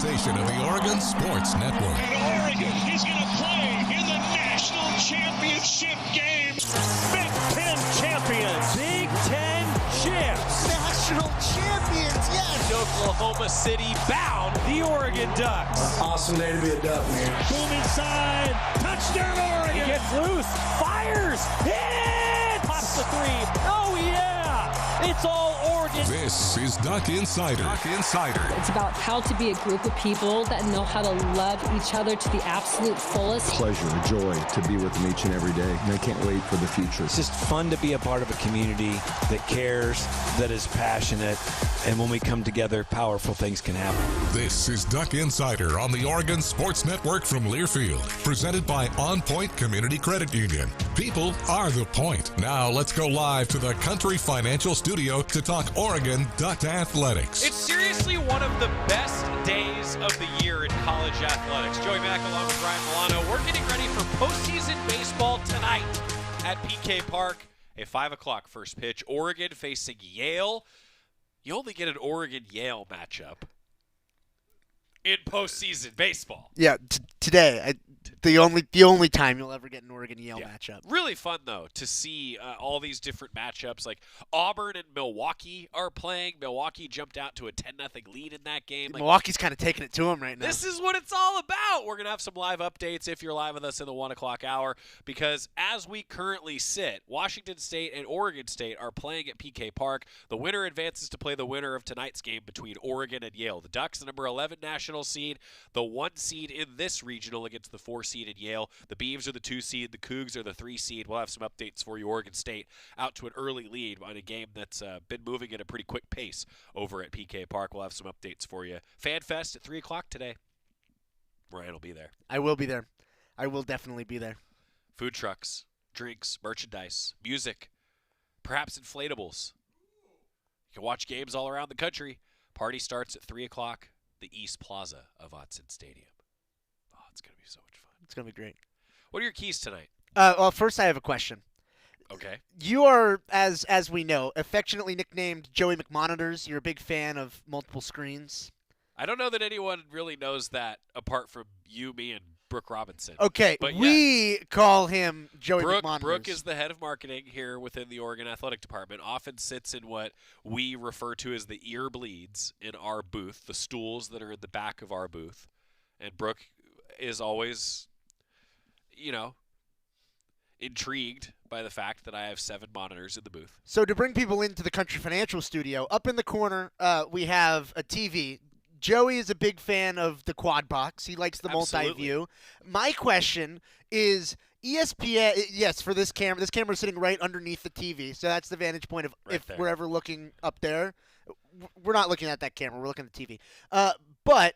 presentation of the Oregon Sports Network. And Oregon is going to play in the national championship game. Big Ten champions. Big Ten champs. National champions, yes. Oklahoma City bound the Oregon Ducks. Awesome day to be a Duck, man. Boom inside. Touchdown Oregon. He gets loose. Fires. Hit. Pops the three. Oh, yeah. It's all Oregon. This is Duck Insider. Duck Insider. It's about how to be a group of people that know how to love each other to the absolute fullest. Pleasure, joy to be with them each and every day. And I can't wait for the future. It's just fun to be a part of a community that cares, that is passionate, and when we come together, powerful things can happen. This is Duck Insider on the Oregon Sports Network from Learfield, presented by OnPoint Community Credit Union. People are the point. Now let's go live to the Country Financial Studio to talk Oregon Duck athletics. It's seriously one of the best days of the year in college athletics. Joey Mack along with Ryan Milano. We're getting ready for postseason baseball tonight at PK Park. A 5 o'clock first pitch. Oregon facing Yale. You only get an Oregon-Yale matchup in postseason baseball. Yeah, today, the only time you'll ever get an Oregon-Yale matchup. Really fun, though, to see all these different matchups. Like Auburn and Milwaukee are playing. Milwaukee jumped out to a 10-0 lead in that game. Milwaukee's kind of taking it to them right now. This is what it's all about. We're going to have some live updates if you're live with us in the 1 o'clock hour, because as we currently sit, Washington State and Oregon State are playing at PK Park. The winner advances to play the winner of tonight's game between Oregon and Yale. The Ducks, the number 11 national seed, the 1 seed in this regional against the 4 seed in Yale. The Beavs are the 2 seed. The Cougs are the 3 seed. We'll have some updates for you. Oregon State out to an early lead on a game that's been moving at a pretty quick pace over at PK Park. We'll have some updates for you. Fan Fest at 3 o'clock today. Ryan will be there. I will be there. I will definitely be there. Food trucks, drinks, merchandise, music, perhaps inflatables. You can watch games all around the country. Party starts at 3 o'clock, the East Plaza of Autzen Stadium. Oh, it's going to be so much fun. It's going to be great. What are your keys tonight? Well, first I have a question. Okay. You are, as we know, affectionately nicknamed Joey McMonitors. You're a big fan of multiple screens. I don't know that anyone really knows that apart from you, me, and Brooke Robinson. Okay, but we call him Joey McMonitors. Brooke is the head of marketing here within the Oregon Athletic Department, often sits in what we refer to as the ear bleeds in our booth, the stools that are in the back of our booth. And Brooke is always, intrigued by the fact that I have 7 monitors in the booth. So to bring people into the Country Financial Studio, up in the corner we have a TV. Joey is a big fan of the quad box. He likes the multi-view. My question is, ESPN, yes, for this camera. This camera is sitting right underneath the TV, so that's the vantage point of right if there. We're ever looking up there. We're not looking at that camera. We're looking at the TV. But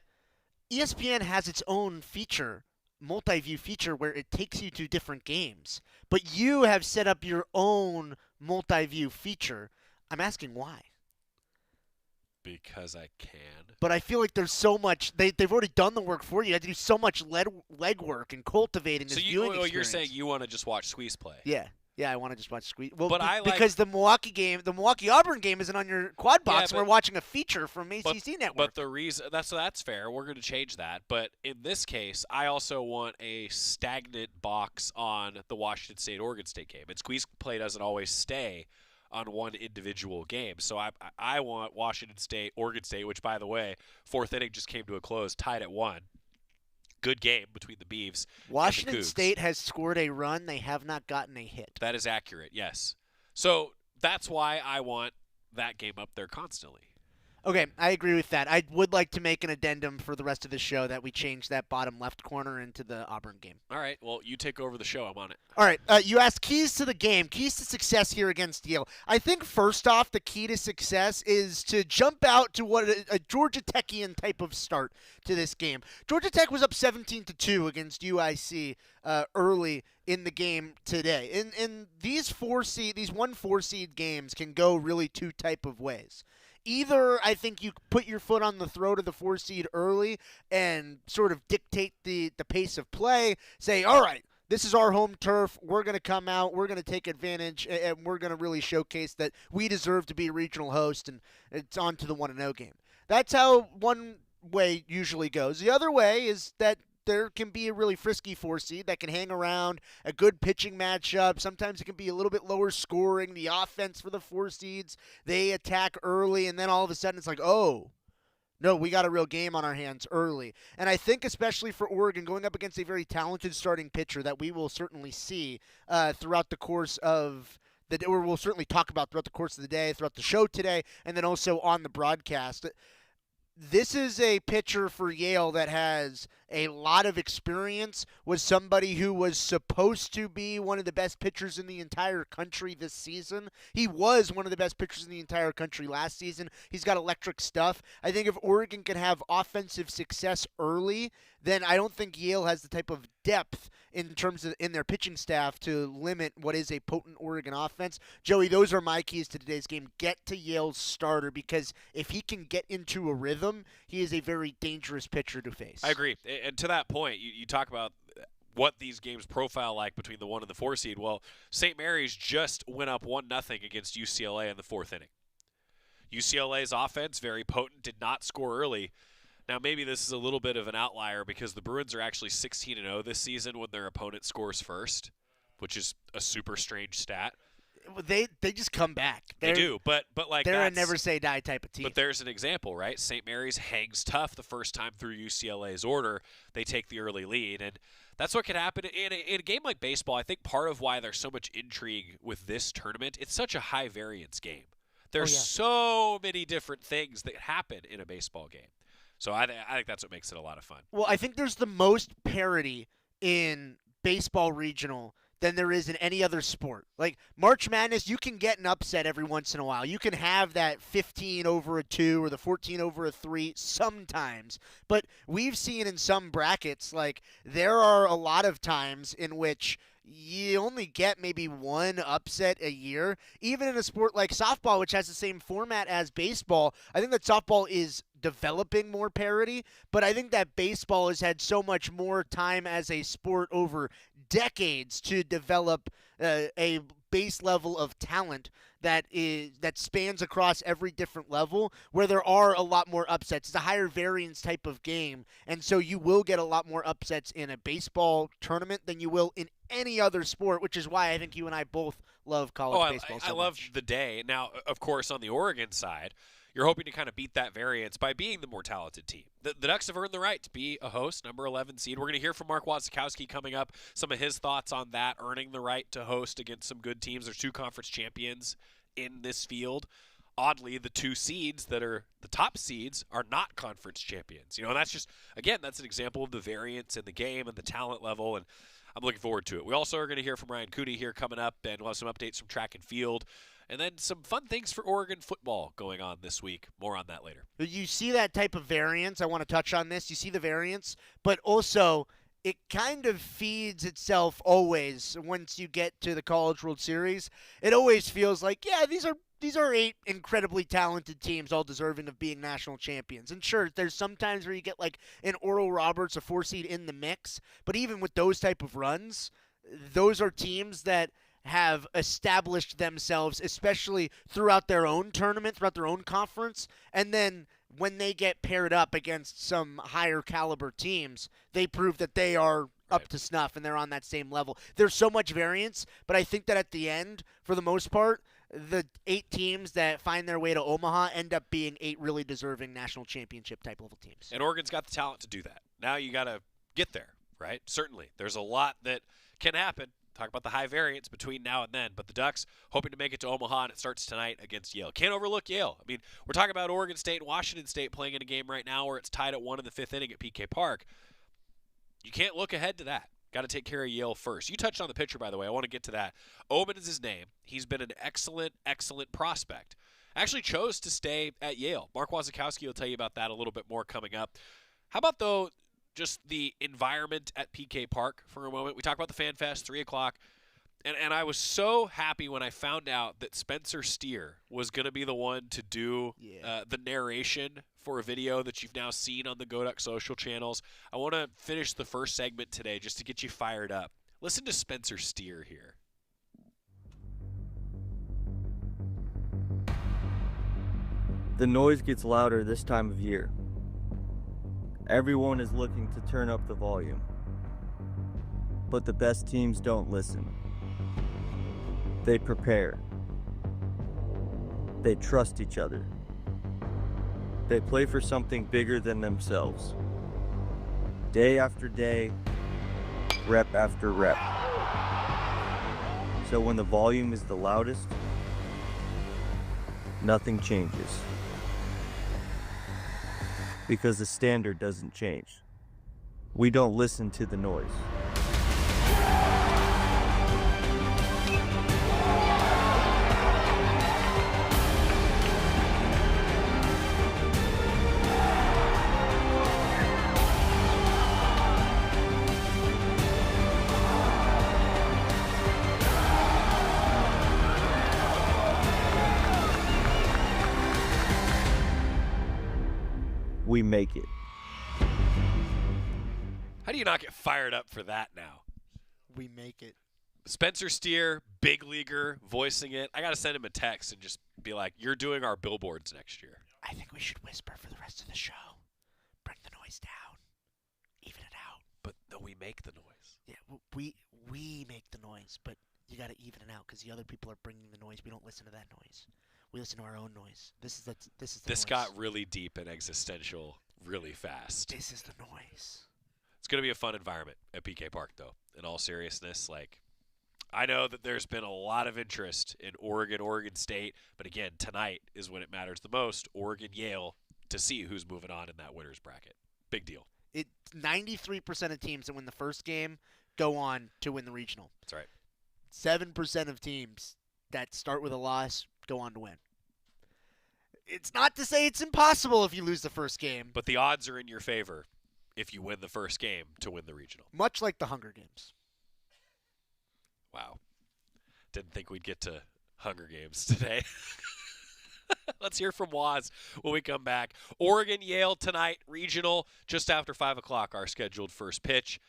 ESPN has its own feature, multi-view feature, where it takes you to different games. But you have set up your own multi-view feature. I'm asking why. Because I can. But I feel like there's so much. They've already done the work for you. You have to do so much legwork and cultivating this viewing experience. So you're saying you want to just watch Squeeze play? Yeah. Yeah, I want to just watch Squeeze. Well, but because the Milwaukee-Auburn game isn't on your quad box. We're watching a feature from ACC Network. But the reason that's fair. We're going to change that. But in this case, I also want a stagnant box on the Washington State-Oregon State game. And Squeeze play doesn't always stay on one individual game. So I want Washington State, Oregon State, which, by the way, 4th inning just came to a close, tied at 1. Good game between the Beavs Washington and the Cougs. State has scored a run. They have not gotten a hit. That is accurate, yes. So that's why I want that game up there constantly. Okay, I agree with that. I would like to make an addendum for the rest of the show that we change that bottom left corner into the Auburn game. All right, well, you take over the show. I'm on it. All right, you asked keys to the game, keys to success here against Yale. I think first off, the key to success is to jump out to what a Georgia Techian type of start to this game. Georgia Tech was up 17-2 against UIC early in the game today. And these 1-4 seed games can go really 2 type of ways. Either I think you put your foot on the throat of the 4 seed early and sort of dictate the pace of play, say, all right, this is our home turf. We're going to come out. We're going to take advantage, and we're going to really showcase that we deserve to be a regional host, and it's on to the 1-0 game. That's how one way usually goes. The other way is that there can be a really frisky 4 seed that can hang around, a good pitching matchup. Sometimes it can be a little bit lower scoring. The offense for the 4 seeds, they attack early, and then all of a sudden it's like, oh, no, we got a real game on our hands early. And I think especially for Oregon, going up against a very talented starting pitcher that we will certainly see throughout the course of or we'll certainly talk about throughout the course of the day, throughout the show today, and then also on the broadcast. This is a pitcher for Yale that has a lot of experience, was somebody who was supposed to be one of the best pitchers in the entire country this season. He was one of the best pitchers in the entire country last season. He's got electric stuff. I think if Oregon can have offensive success early, then I don't think Yale has the type of depth in terms of in their pitching staff to limit what is a potent Oregon offense. Joey, those are my keys to today's game. Get to Yale's starter, because if he can get into a rhythm, he is a very dangerous pitcher to face. I agree. And to that point, you talk about what these games profile like between the 1 and the 4 seed. Well, St. Mary's just went up 1-0 against UCLA in the 4th inning. UCLA's offense, very potent, did not score early. Now, maybe this is a little bit of an outlier because the Bruins are actually 16-0 this season when their opponent scores first, which is a super strange stat. They just come back. They do, but like they're a never say die type of team. But there's an example, right? St. Mary's hangs tough the first time through UCLA's order. They take the early lead, and that's what could happen in a game like baseball. I think part of why there's so much intrigue with this tournament, it's such a high variance game. There's so many different things that happen in a baseball game. So I think that's what makes it a lot of fun. Well, I think there's the most parity in baseball regional than there is in any other sport. Like March Madness, you can get an upset every once in a while. You can have that 15 over a 2 or the 14 over a 3 sometimes. But we've seen in some brackets, like there are a lot of times in which you only get maybe one upset a year. Even in a sport like softball, which has the same format as baseball, I think that softball is developing more parity, but I think that baseball has had so much more time as a sport over decades to develop a base level of talent that spans across every different level, where there are a lot more upsets. It's a higher variance type of game, and so you will get a lot more upsets in a baseball tournament than you will in any other sport, which is why I think you and I both love college baseball so much. I love the day. Now, of course, on the Oregon side, you're hoping to kind of beat that variance by being the more talented team. The Ducks have earned the right to be a host, number 11 seed. We're going to hear from Mark Wasikowski coming up, some of his thoughts on that, earning the right to host against some good teams. There's 2 conference champions in this field. Oddly, the 2 seeds that are the top seeds are not conference champions. And that's just, again, that's an example of the variance in the game and the talent level, and I'm looking forward to it. We also are going to hear from Ryan Cooney here coming up, and we'll have some updates from track and field. And then some fun things for Oregon football going on this week. More on that later. You see that type of variance. I want to touch on this. You see the variance, but also it kind of feeds itself always once you get to the College World Series. It always feels like, yeah, these are 8 incredibly talented teams all deserving of being national champions. And sure, there's some times where you get like an Oral Roberts, a 4 seed in the mix. But even with those type of runs, those are teams that have established themselves, especially throughout their own tournament, throughout their own conference, and then when they get paired up against some higher caliber teams, they prove that they are up to snuff and they're on that same level. There's so much variance, but I think that at the end, for the most part, the 8 teams that find their way to Omaha end up being 8 really deserving national championship type level teams. And Oregon's got the talent to do that. Now you got to get there, right? Certainly. There's a lot that can happen. Talk about the high variance between now and then. But the Ducks hoping to make it to Omaha, and it starts tonight against Yale. Can't overlook Yale. I mean, we're talking about Oregon State and Washington State playing in a game right now where it's tied at 1 in the 5th inning at PK Park. You can't look ahead to that. Got to take care of Yale first. You touched on the pitcher, by the way. I want to get to that. Omen is his name. He's been an excellent, excellent prospect. Actually chose to stay at Yale. Mark Wasikowski will tell you about that a little bit more coming up. How about, though, just the environment at PK Park for a moment? We talk about the Fan Fest, 3 o'clock. And I was so happy when I found out that Spencer Steer was going to be the one to do the narration for a video that you've now seen on the GoDuck social channels. I want to finish the first segment today just to get you fired up. Listen to Spencer Steer here. The noise gets louder this time of year. Everyone is looking to turn up the volume. But the best teams don't listen. They prepare. They trust each other. They play for something bigger than themselves. Day after day, rep after rep. So when the volume is the loudest, nothing changes. Because the standard doesn't change. We don't listen to the noise. We make it. How do you not get fired up for that now? We make it. Spencer Steer, big leaguer, voicing it. I got to send him a text and just be like, you're doing our billboards next year. I think we should whisper for the rest of the show. Bring the noise down. Even it out. But no, we make the noise. Yeah, we make the noise, but you got to even it out because the other people are bringing the noise. We don't listen to that noise. We listen to our own noise. This is the This noise. got really deep and existential really fast. This is the noise. It's going to be a fun environment at PK Park, though. In all seriousness, I know that there's been a lot of interest in Oregon State, but again, tonight is when it matters the most. Oregon, Yale, to see who's moving on in that winner's bracket. Big deal. 93% of teams that win the first game go on to win the regional. That's right. 7% of teams that start with a loss go on to win. It's not to say it's impossible if you lose the first game. But the odds are in your favor if you win the first game to win the regional. Much like the Hunger Games. Wow. Didn't think we'd get to Hunger Games today. Let's hear from Waz when we come back. Oregon, Yale tonight, regional, just after 5 o'clock, our scheduled first pitch.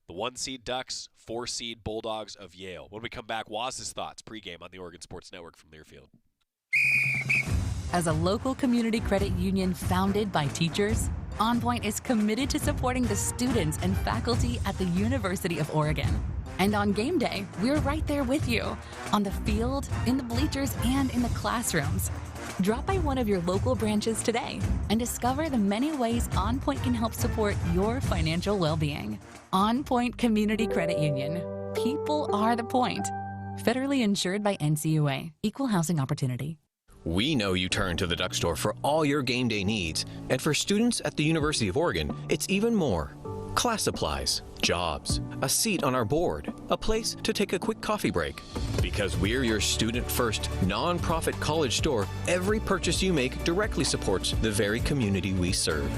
The 1-seed Ducks, 4-seed Bulldogs of Yale. When we come back, Waz's thoughts pregame on the Oregon Sports Network from Learfield. As a local community credit union founded by teachers, OnPoint is committed to supporting the students and faculty at the University of Oregon. And on game day, we're right there with you, on the field, in the bleachers, and in the classrooms. Drop by one of your local branches today and discover the many ways OnPoint can help support your financial well-being. OnPoint Community Credit Union. People are the point. Federally insured by NCUA. Equal housing opportunity. We know you turn to the Duck Store for all your game day needs. And for students at the University of Oregon, it's even more. Class supplies, jobs, a seat on our board, a place to take a quick coffee break. Because we're your student-first, non-profit college store, every purchase you make directly supports the very community we serve.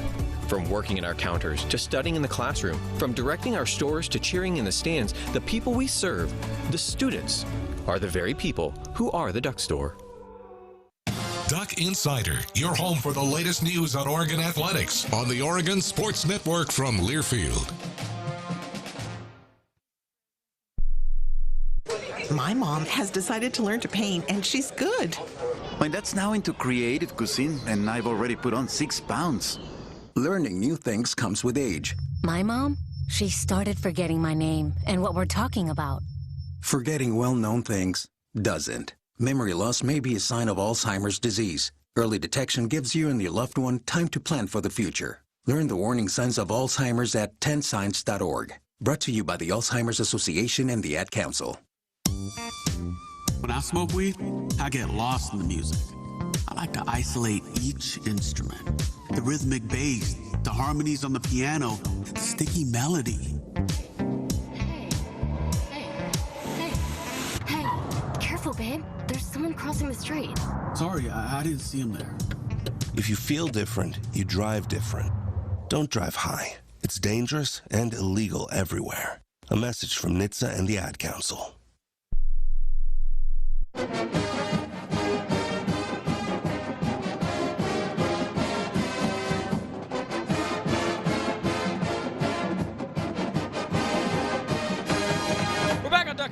From working in our counters to studying in the classroom, from directing our stores to cheering in the stands, the people we serve, the students, are the very people who are the Duck Store. Duck Insider, your home for the latest news on Oregon athletics on the Oregon Sports Network from Learfield. My mom has decided to learn to paint, and she's good. My dad's now into creative cuisine, and I've already put on 6 pounds. Learning new things comes with age. My mom, she started forgetting my name and what we're talking about. Forgetting well-known things doesn't. Memory loss may be a sign of Alzheimer's disease. Early detection gives you and your loved one time to plan for the future. Learn the warning signs of Alzheimer's at 10signs.org. Brought to you by the Alzheimer's Association and the Ad Council. When I smoke weed, I get lost in the music. I like to isolate each instrument. The rhythmic bass, the harmonies on the piano, the sticky melody. Hey, careful, babe. There's someone crossing the street. Sorry, I didn't see him there. If you feel different, you drive different. Don't drive high. It's dangerous and illegal everywhere. A message from NHTSA and the Ad Council.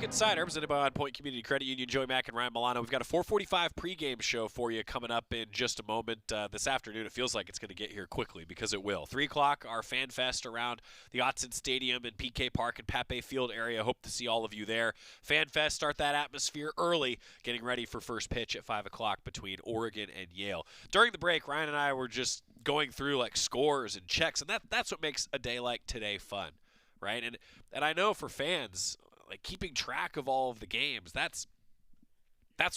Insider, presented by OnPoint Community Credit Union. Joey Mack and Ryan Milano. We've got a 4:45 pregame show for you coming up in just a moment. This afternoon, it feels like it's going to get here quickly because it will. 3 o'clock, our Fan Fest around the Autzen Stadium and PK Park and Pape Field area. Hope to see all of you there. Fan Fest, start that atmosphere early, getting ready for first pitch at 5 o'clock between Oregon and Yale. During the break, Ryan and I were just going through like scores and checks, and that's what makes a day like today fun, right? And I know for fans, like keeping track of all of the games, that's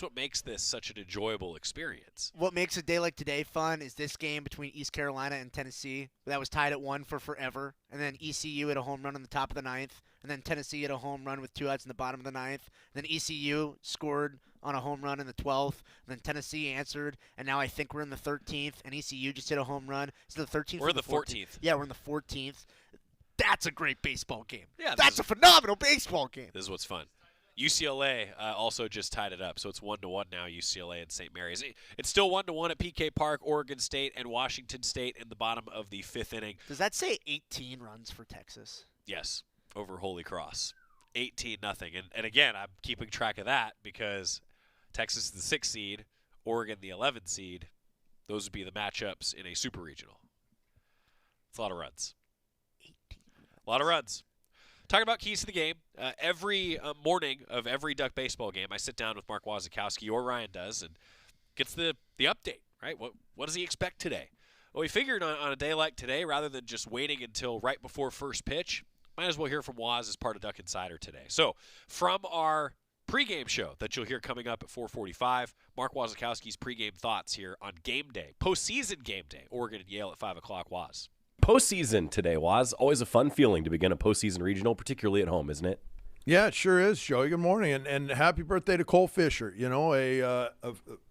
what makes this such an enjoyable experience. What makes a day like today fun is this game between East Carolina and Tennessee that was tied at 1 for forever, and then ECU hit a home run in the top of the 9th, and then Tennessee hit a home run with 2 outs in the bottom of the 9th, then ECU scored on a home run in the 12th, and then Tennessee answered, and now I think we're in the 13th, and ECU just hit a home run. So the 13th. We're in the 14th. Yeah, we're in the 14th. That's a great baseball game. Yeah, that's a phenomenal baseball game. This is what's fun. UCLA also just tied it up, so it's 1-1 now. UCLA and St. Mary's. It's still 1-1 at PK Park. Oregon State and Washington State in the bottom of the 5th inning. Does that say 18 runs for Texas? Yes, over Holy Cross, 18-0. And again, I'm keeping track of that because Texas is the 6th seed, Oregon the 11th seed. Those would be the matchups in a super regional. It's a lot of runs. A lot of runs. Talking about keys to the game, every morning of every Duck baseball game, I sit down with Mark Wasikowski, or Ryan does, and gets the update, right? What does he expect today? Well, we figured on a day like today, rather than just waiting until right before first pitch, might as well hear from Waz as part of Duck Insider today. So from our pregame show that you'll hear coming up at 4:45, Mark Wasikowski's pregame thoughts here on game day, postseason game day, Oregon and Yale at 5 o'clock. Waz. Postseason today, Waz. Always a fun feeling to begin a postseason regional, particularly at home, isn't it? Yeah, it sure is, Joey. Good morning, and happy birthday to Cole Fisher. You know, a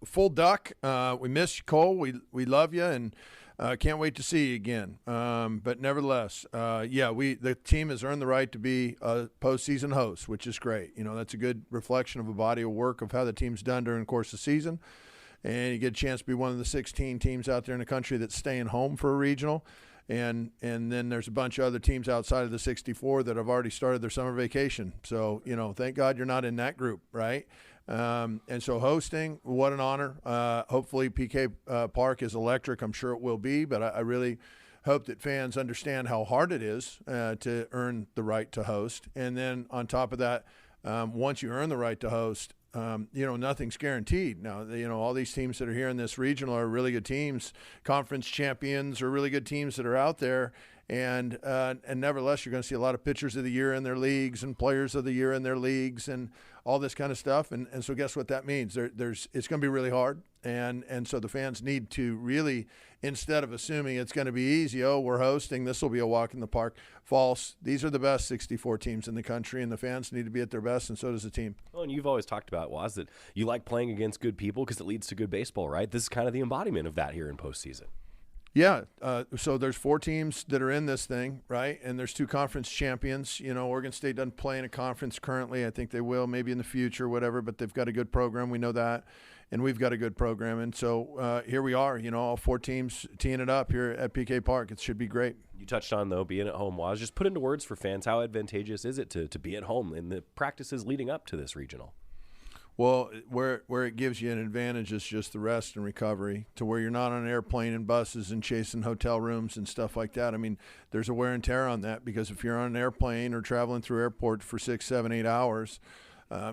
full Duck. We miss you, Cole. We love you, and can't wait to see you again. But nevertheless, the team has earned the right to be a postseason host, which is great. You know, that's a good reflection of a body of work of how the team's done during the course of the season. And you get a chance to be one of the 16 teams out there in the country that's staying home for a regional. And then there's a bunch of other teams outside of the 64 that have already started their summer vacation. So, you know, thank God you're not in that group, right? And so hosting, what an honor. Hopefully PK Park is electric. I'm sure it will be, but I really hope that fans understand how hard it is to earn the right to host. And then on top of that, once you earn the right to host, nothing's guaranteed. Now, all these teams that are here in this regional are really good teams. Conference champions are really good teams that are out there. And nevertheless, you're going to see a lot of pitchers of the year in their leagues and players of the year in their leagues and all this kind of stuff. And so guess what that means? It's going to be really hard. And so the fans need to really, instead of assuming it's going to be easy, we're hosting, this will be a walk in the park. False. These are the best 64 teams in the country, and the fans need to be at their best, and so does the team. Well, and you've always talked about, Waz, that you like playing against good people because it leads to good baseball, right? This is kind of the embodiment of that here in postseason. Yeah, so there's 4 teams that are in this thing, right? And there's 2 conference champions. You know, Oregon State doesn't play in a conference currently. I think they will maybe in the future, whatever, but they've got a good program. We know that. And we've got a good program. And so here we are, all 4 teams teeing it up here at PK Park. It should be great. You touched on, though, being at home. Waz, just put into words for fans, how advantageous is it to be at home in the practices leading up to this regional? Well, where it gives you an advantage is just the rest and recovery, to where you're not on an airplane and buses and chasing hotel rooms and stuff like that. I mean, there's a wear and tear on that, because if you're on an airplane or traveling through airport for 6, 7, 8 hours,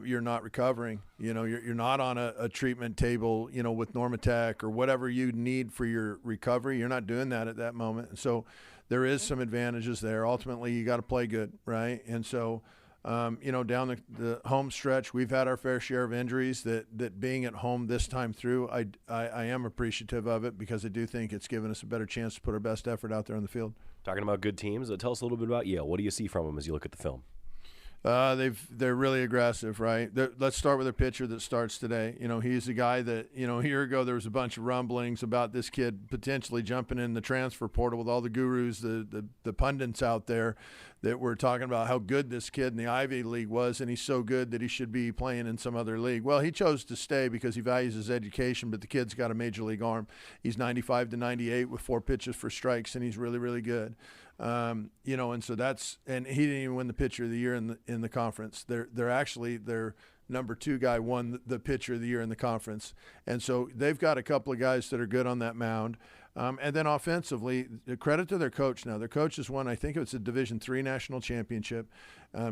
you're not recovering. You're not on a treatment table, with Normatec or whatever you need for your recovery. You're not doing that at that moment. And so there is some advantages there. Ultimately, you got to play good, right? And so down the home stretch, we've had our fair share of injuries that being at home this time through, I am appreciative of it, because I do think it's given us a better chance to put our best effort out there on the field. Talking about good teams, tell us a little bit about Yale. What do you see from them as you look at the film? They're really aggressive, right? Let's start with their pitcher that starts today. He's a guy that, a year ago there was a bunch of rumblings about this kid potentially jumping in the transfer portal with all the gurus, the pundits out there that were talking about how good this kid in the Ivy League was, and he's so good that he should be playing in some other league. Well, he chose to stay because he values his education, but the kid's got a major league arm. He's 95 to 98 with 4 pitches for strikes, and he's really, really good. You know, and so and he didn't even win the pitcher of the year in the conference. Their number 2 guy won the pitcher of the year in the conference. And so they've got a couple of guys that are good on that mound. And then offensively, credit to their coach now. Their coach has won, I think it's a Division III national championship.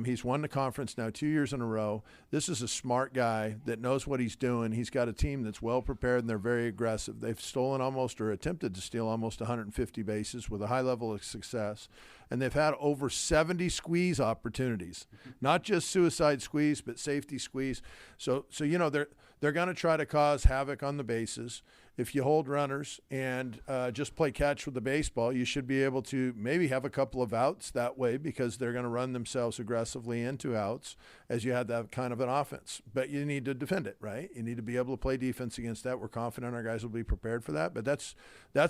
He's won the conference now 2 years in a row. This is a smart guy that knows what he's doing. He's got a team that's well prepared, and they're very aggressive. They've stolen almost, or attempted to steal almost 150 bases with a high level of success. And they've had over 70 squeeze opportunities, not just suicide squeeze, but safety squeeze. So you know, they're going to try to cause havoc on the bases. If you hold runners and just play catch with the baseball, you should be able to maybe have a couple of outs that way, because they're going to run themselves aggressively into outs as you had that kind of an offense. But you need to defend it, right? You need to be able to play defense against that. We're confident our guys will be prepared for that. But that's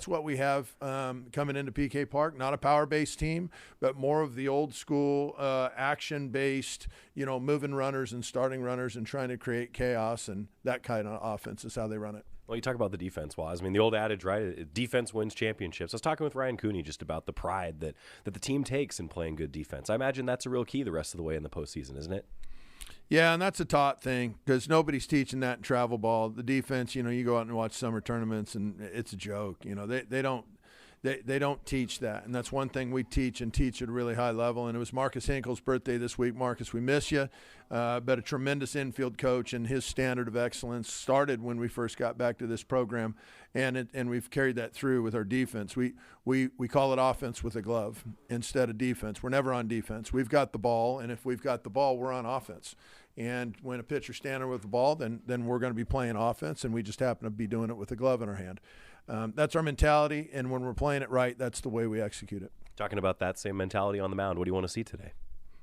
what we have coming into PK Park. Not a power-based team, but more of the old school action-based, you know, moving runners and starting runners and trying to create chaos, and that kind of offense is how they run it. Well, you talk about the defense, Waz. I mean, the old adage, right? Defense wins championships. I was talking with Ryan Cooney just about the pride that the team takes in playing good defense. I imagine that's a real key the rest of the way in the postseason, isn't it? Yeah, and that's a taught thing, because nobody's teaching that in travel ball. The defense, you know, you go out and watch summer tournaments, and it's a joke. You know, they don't teach that, and that's one thing we teach, and teach at a really high level. And it was Marcus Hinkle's birthday this week. Marcus, we miss you, but a tremendous infield coach, and his standard of excellence started when we first got back to this program, and we've carried that through with our defense. We call it offense with a glove instead of defense. We're never on defense. We've got the ball, and if we've got the ball, we're on offense. And when a pitcher's standing with the ball, then we're going to be playing offense, and we just happen to be doing it with a glove in our hand. That's our mentality, and when we're playing it right, that's the way we execute it. Talking about that same mentality on the mound, what do you want to see today?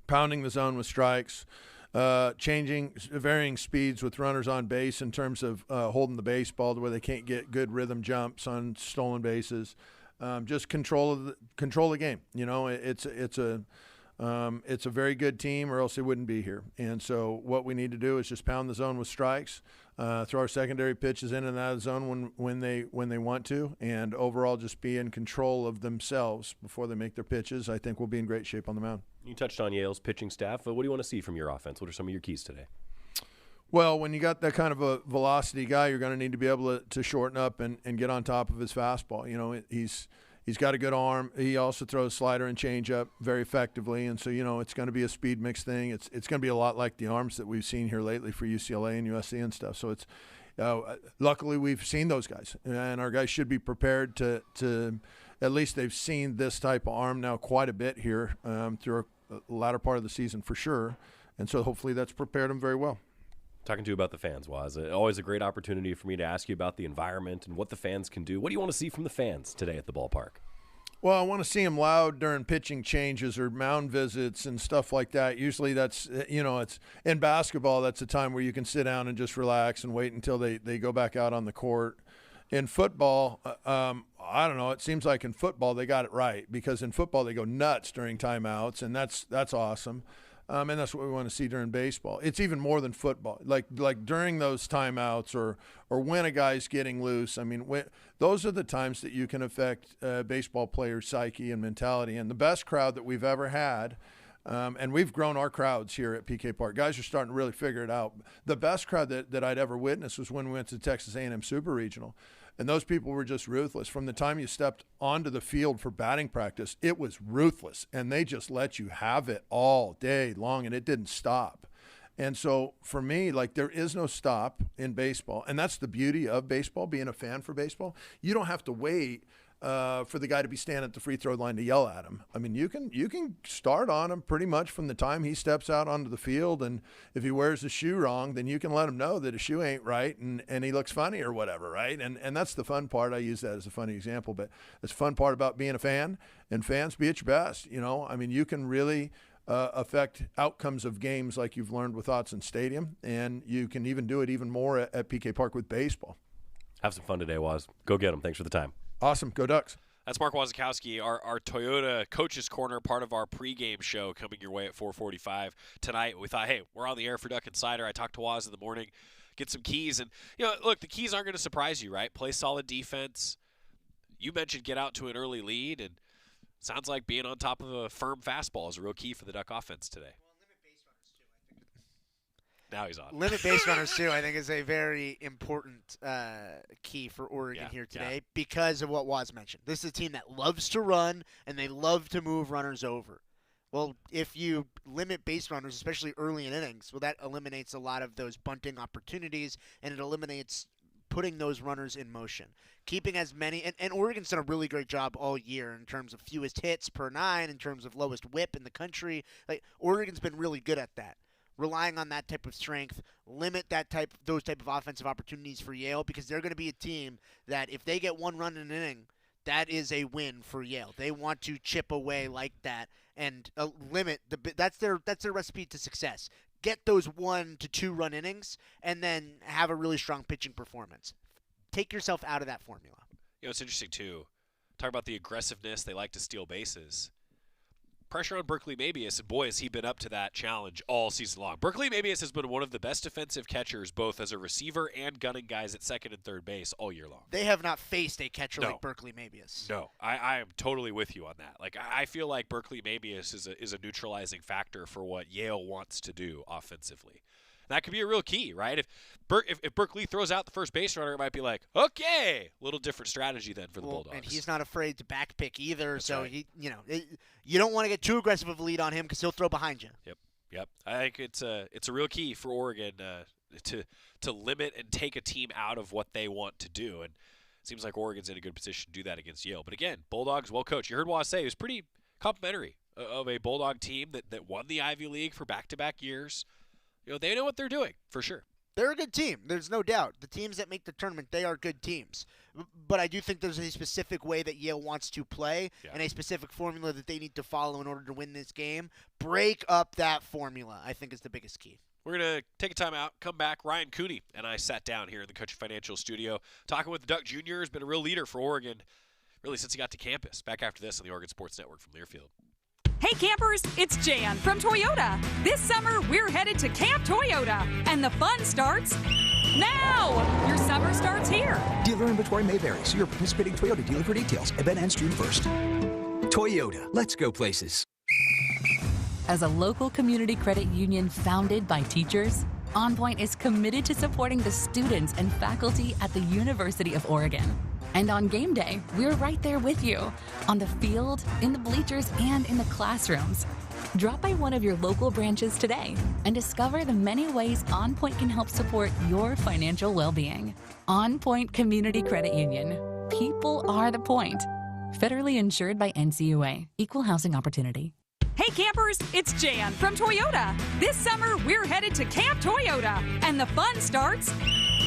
Pounding the zone with strikes, varying speeds with runners on base in terms of holding the baseball to where they can't get good rhythm jumps on stolen bases. Just control the game. You know, it's a very good team, or else they wouldn't be here. And so what we need to do is just pound the zone with strikes, throw our secondary pitches in and out of the zone when they want to, and overall just be in control of themselves before they make their pitches. I think we'll be in great shape on the mound. You touched on Yale's pitching staff. What do you want to see from your offense? What are some of your keys today? Well, when you got that kind of a velocity guy, you're going to need to be able to shorten up and get on top of his fastball. You know, he's got a good arm. He also throws slider and changeup very effectively, and so, you know, it's going to be a speed mix thing. It's going to be a lot like the arms that we've seen here lately for UCLA and USC and stuff. So it's luckily we've seen those guys, and our guys should be prepared to at least they've seen this type of arm now quite a bit here through the latter part of the season for sure, and so hopefully that's prepared them very well. Talking to you about the fans, Waz. Always a great opportunity for me to ask you about the environment and what the fans can do. What do you want to see from the fans today at the ballpark? Well, I want to see them loud during pitching changes or mound visits and stuff like that. Usually that's, you know, it's in basketball, that's a time where you can sit down and just relax and wait until they go back out on the court. In football, I don't know, it seems like in football they got it right, because in football they go nuts during timeouts, and that's awesome. And that's what we want to see during baseball. It's even more than football. Like during those timeouts or when a guy's getting loose, I mean, those are the times that you can affect baseball players' psyche and mentality. And the best crowd that we've ever had, and we've grown our crowds here at PK Park. Guys are starting to really figure it out. The best crowd that I'd ever witnessed was when we went to Texas A&M Super Regional. And those people were just ruthless. From the time you stepped onto the field for batting practice, it was ruthless. And they just let you have it all day long, and it didn't stop. And so for me, like, there is no stop in baseball. And that's the beauty of baseball, being a fan for baseball. You don't have to wait for the guy to be standing at the free throw line to yell at him. I mean, you can start on him pretty much from the time he steps out onto the field, and if he wears his shoe wrong, then you can let him know that his shoe ain't right and he looks funny or whatever, right? And that's the fun part. I use that as a funny example, but it's the fun part about being a fan, and fans, be at your best. You know, I mean, you can really affect outcomes of games like you've learned with Autzen Stadium, and you can even do it even more at PK Park with baseball. Have some fun today, Waz. Go get them. Thanks for the time. Awesome. Go Ducks. That's Mark Wasikowski, our Toyota Coach's Corner, part of our pregame show coming your way at 4:45 tonight. We thought, hey, we're on the air for Duck Insider. I talked to Waz in the morning, get some keys. And, look, the keys aren't going to surprise you, right? Play solid defense. You mentioned get out to an early lead, and sounds like being on top of a firm fastball is a real key for the Duck offense today. Now he's on. Limit base runners, too, I think is a very important key for Oregon here today because of what Waz mentioned. This is a team that loves to run, and they love to move runners over. Well, if you limit base runners, especially early in innings, well, that eliminates a lot of those bunting opportunities, and it eliminates putting those runners in motion. Keeping as many, and Oregon's done a really great job all year in terms of fewest hits per 9, in terms of lowest whip in the country. Like, Oregon's been really good at that. Relying on that type of strength, limit those type of offensive opportunities for Yale, because they're going to be a team that if they get one run in an inning, that is a win for Yale. They want to chip away like that and limit that's their recipe to success. Get those 1 to 2 run innings and then have a really strong pitching performance. Take yourself out of that formula. It's interesting too. Talk about the aggressiveness. They like to steal bases. Pressure on Berkeley Mabius, and boy, has he been up to that challenge all season long. Berkeley Mabius has been one of the best defensive catchers, both as a receiver and gunning guys at second and third base all year long. They have not faced a catcher like Berkeley Mabius. No, I am totally with you on that. Like, I feel like Berkeley Mabius is a neutralizing factor for what Yale wants to do offensively. That could be a real key, right? If Berkeley throws out the first base runner, it might be like, okay, a little different strategy then for the Bulldogs. And he's not afraid to back pick either. That's so right. You don't want to get too aggressive of a lead on him because he'll throw behind you. Yep. I think it's a real key for Oregon to limit and take a team out of what they want to do. And it seems like Oregon's in a good position to do that against Yale. But again, Bulldogs well coached. You heard Waz say it was pretty complimentary of a Bulldog team that won the Ivy League for back-to-back years. They know what they're doing, for sure. They're a good team. There's no doubt. The teams that make the tournament, they are good teams. But I do think there's a specific way that Yale wants to play and a specific formula that they need to follow in order to win this game. Break up that formula, I think, is the biggest key. We're going to take a time out, come back. Ryan Cooney and I sat down here in the Coach Financial studio talking with Duck Jr. has been a real leader for Oregon, really since he got to campus. Back after this on the Oregon Sports Network from Learfield. Hey campers, it's Jan from Toyota. This summer, we're headed to Camp Toyota, and the fun starts now. Your summer starts here. Dealer inventory may vary. See your participating Toyota dealer for details. Event ends June 1st. Toyota, let's go places. As a local community credit union founded by teachers, OnPoint is committed to supporting the students and faculty at the University of Oregon. And on game day, we're right there with you, on the field, in the bleachers, and in the classrooms. Drop by one of your local branches today and discover the many ways OnPoint can help support your financial well-being. OnPoint Community Credit Union. People are the point. Federally insured by NCUA. Equal housing opportunity. Hey campers, it's Jan from Toyota. This summer, we're headed to Camp Toyota, and the fun starts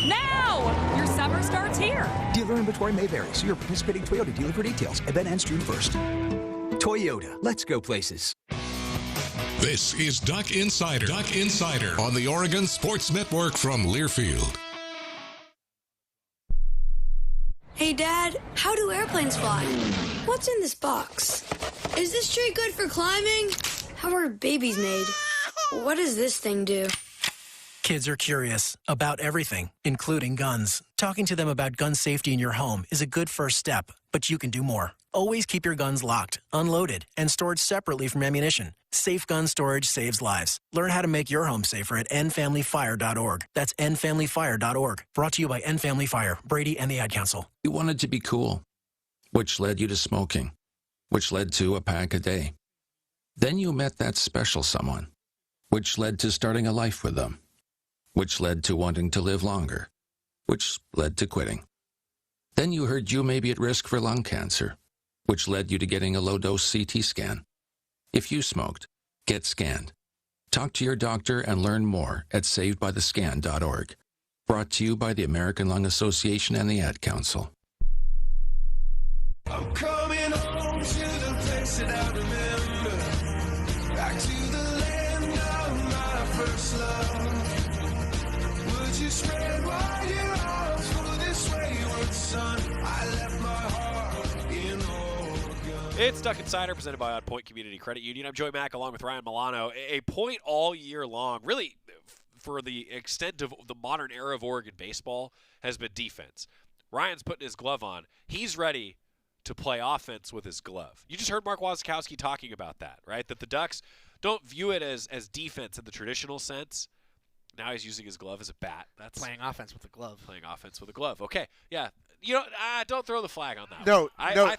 now. Your summer starts here. Dealer inventory may vary. See your participating Toyota dealer for details. Event ends June 1st. Toyota, let's go places. This is Duck Insider. Duck Insider on the Oregon Sports Network from Learfield. Hey Dad, how do airplanes fly? What's in this box? Is this tree good for climbing? How are babies made? What does this thing do? Kids are curious about everything, including guns. Talking to them about gun safety in your home is a good first step, but you can do more. Always keep your guns locked, unloaded, and stored separately from ammunition. Safe gun storage saves lives. Learn how to make your home safer at endfamilyfire.org. That's endfamilyfire.org. Brought to you by End Family Fire, Brady, and the Ad Council. You wanted to be cool, which led you to smoking, which led to a pack a day. Then you met that special someone, which led to starting a life with them, which led to wanting to live longer, which led to quitting. Then you heard you may be at risk for lung cancer, which led you to getting a low-dose CT scan. If you smoked, get scanned. Talk to your doctor and learn more at savedbythescan.org. Brought to you by the American Lung Association and the Ad Council. I'm coming home to the place that I remember, back to the land of my first love. Would you spread wide your arms for this wayward son? I left my heart in Oregon. It's Duck Insider, presented by OnPoint Community Credit Union. I'm Joey Mack, along with Ryan Milano. A point all year long, really, for the extent of the modern era of Oregon baseball, has been defense. Ryan's putting his glove on. He's ready to play offense with his glove. You just heard Mark Wasikowski talking about that, right? That the Ducks don't view it as defense in the traditional sense. Now he's using his glove as a bat. That's playing offense with a glove. Playing offense with a glove. Okay, yeah. You know, don't throw the flag on that.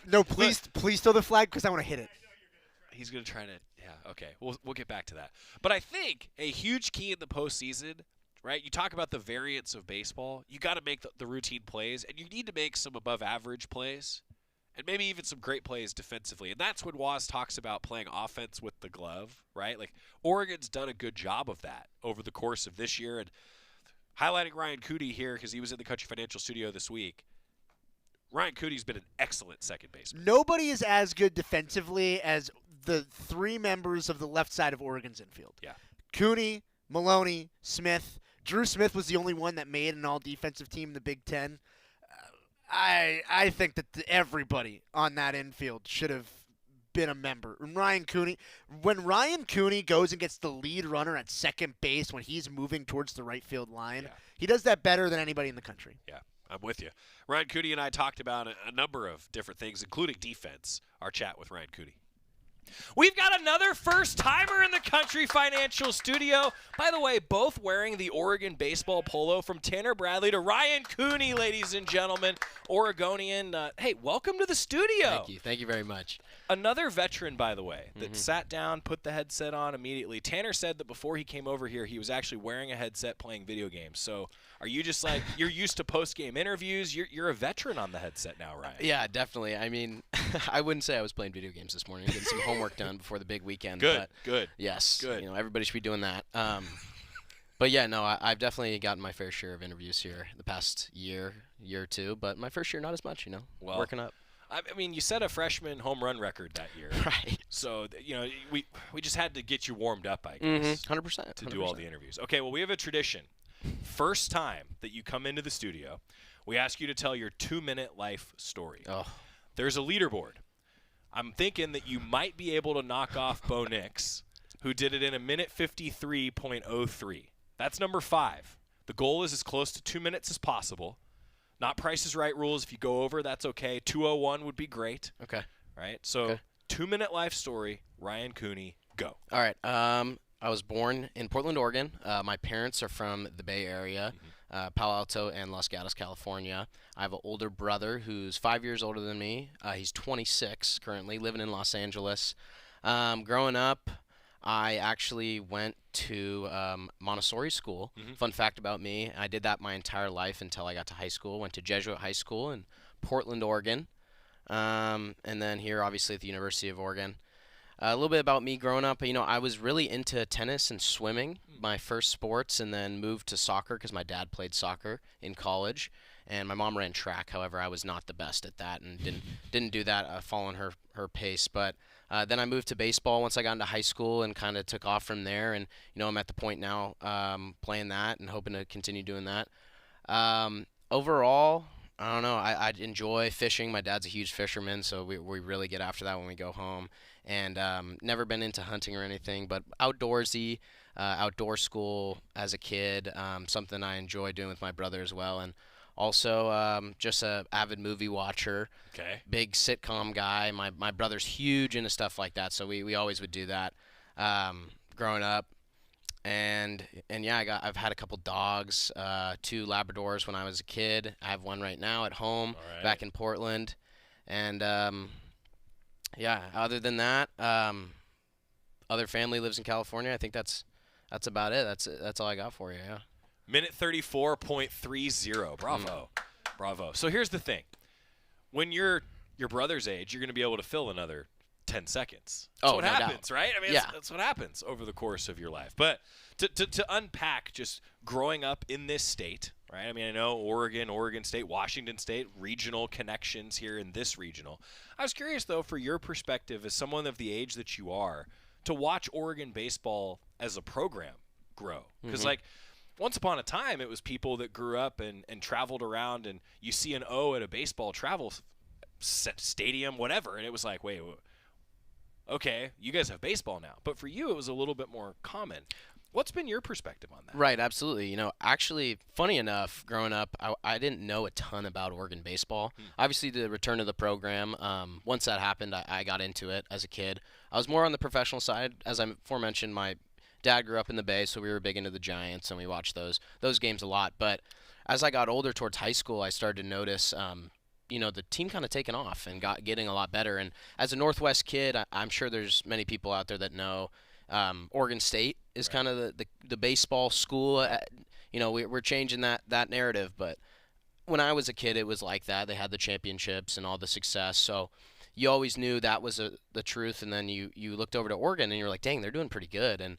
No, please throw the flag because I want to hit it. He's going to try to, yeah, okay. We'll get back to that. But I think a huge key in the postseason, right, you talk about the variance of baseball. You got to make the routine plays, and you need to make some above-average plays, and maybe even some great plays defensively. And that's when Waz talks about playing offense with the glove, right? Like, Oregon's done a good job of that over the course of this year. And highlighting Ryan Cooney here because he was in the Country Financial Studio this week. Ryan Cooney's been an excellent second baseman. Nobody is as good defensively as the three members of the left side of Oregon's infield. Yeah. Cooney, Maloney, Smith. Drew Smith was the only one that made an all-defensive team in the Big Ten. I think that everybody on that infield should have been a member. Ryan Cooney, when Ryan Cooney goes and gets the lead runner at second base when he's moving towards the right field line, he does that better than anybody in the country. Yeah. I'm with you. Ryan Cooney and I talked about a number of different things, including defense, our chat with Ryan Cooney. We've got another first-timer in the Country Financial Studio. By the way, both wearing the Oregon baseball polo, from Tanner Bradley to Ryan Cooney, ladies and gentlemen, Oregonian. Hey, welcome to the studio. Thank you. Thank you very much. Another veteran, by the way, that sat down, put the headset on immediately. Tanner said that before he came over here, he was actually wearing a headset playing video games. So are you just like, you're used to post-game interviews? You're a veteran on the headset now, Ryan. Yeah, definitely. I mean, I wouldn't say I was playing video games this morning. Getting some homework done before the big weekend. Good. Yes. Good. You know, everybody should be doing that. But yeah, no, I've definitely gotten my fair share of interviews here the past year or two. But my first year, not as much. You know, working up. I mean, you set a freshman home run record that year. Right. So, you know, we just had to get you warmed up, I guess. 100%. To do all the interviews. Okay, well, we have a tradition. First time that you come into the studio, we ask you to tell your 2-minute life story. Oh. There's a leaderboard. I'm thinking that you might be able to knock off Bo Nix, who did it in 1:53.03. That's number 5. The goal is as close to 2 minutes as possible. Not Price is Right rules. If you go over, that's okay. 2:01 would be great. Okay. Right? So, 2-minute life story, Ryan Cooney, go. All right. I was born in Portland, Oregon. My parents are from the Bay Area, Palo Alto and Los Gatos, California. I have an older brother who's 5 years older than me. He's 26 currently, living in Los Angeles. Growing up, I actually went to Montessori school. Fun fact about me, I did that my entire life until I got to high school. Went to Jesuit High School in Portland, Oregon. And then here, obviously, at the University of Oregon. A little bit about me growing up. You know, I was really into tennis and swimming, my first sports, and then moved to soccer because my dad played soccer in college. And my mom ran track. However, I was not the best at that and didn't do that following her pace. But then I moved to baseball once I got into high school and kind of took off from there. And, you know, I'm at the point now playing that and hoping to continue doing that. Overall, I don't know. I enjoy fishing. My dad's a huge fisherman, so we really get after that when we go home. And never been into hunting or anything, but outdoorsy, outdoor school as a kid, something I enjoy doing with my brother as well. And also just a avid movie watcher. Okay. Big sitcom guy. My brother's huge into stuff like that, so we always would do that growing up. And yeah, I've had a couple dogs, 2 Labradors when I was a kid. I have one right now at home, back in Portland. And yeah, other than that, other family lives in California. I think that's about it. That's all I got for you. Yeah. 1:34.30. Bravo. So here's the thing: when you're your brother's age, you're going to be able to fill another 10 seconds. That's what happens, right? I mean, that's what happens over the course of your life. But to unpack just growing up in this state, right? I mean, I know Oregon State, Washington State, regional connections here in this regional. I was curious, though, for your perspective as someone of the age that you are, to watch Oregon baseball as a program grow. Because, like, once upon a time, it was people that grew up and traveled around, and you see an O at a baseball travel stadium, whatever, and it was like, wait, okay, you guys have baseball now. But for you, it was a little bit more common. What's been your perspective on that? Right, absolutely. Actually, funny enough, growing up, I didn't know a ton about Oregon baseball. Obviously, the return of the program, once that happened, I got into it as a kid. I was more on the professional side. As I aforementioned, my dad grew up in the Bay, so we were big into the Giants, and we watched those games a lot. But as I got older towards high school, I started to notice the team kind of taking off and getting a lot better. And as a Northwest kid, I'm sure there's many people out there that know Oregon State is kind of the baseball school. We're changing that narrative. But when I was a kid, it was like that. They had the championships and all the success. So you always knew that was the truth. And then you looked over to Oregon and you're like, dang, they're doing pretty good. And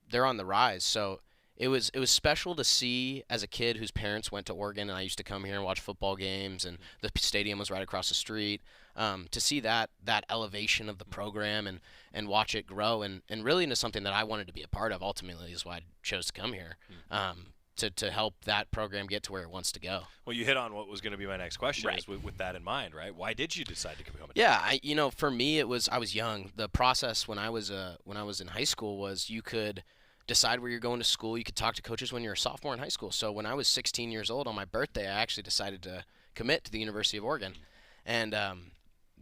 they're on the rise. So it was special to see as a kid whose parents went to Oregon, and I used to come here and watch football games, and the stadium was right across the street. To see that elevation of the program and watch it grow and really into something that I wanted to be a part of ultimately is why I chose to come here. To help that program get to where it wants to go. Well, you hit on what was going to be my next question, Right. is with that in mind, right? Why did you decide to come home? Yeah, for me, I was young. The process when I was in high school was you could decide where you're going to school. You could talk to coaches when you're a sophomore in high school. So when I was 16 years old on my birthday, I actually decided to commit to the University of Oregon. And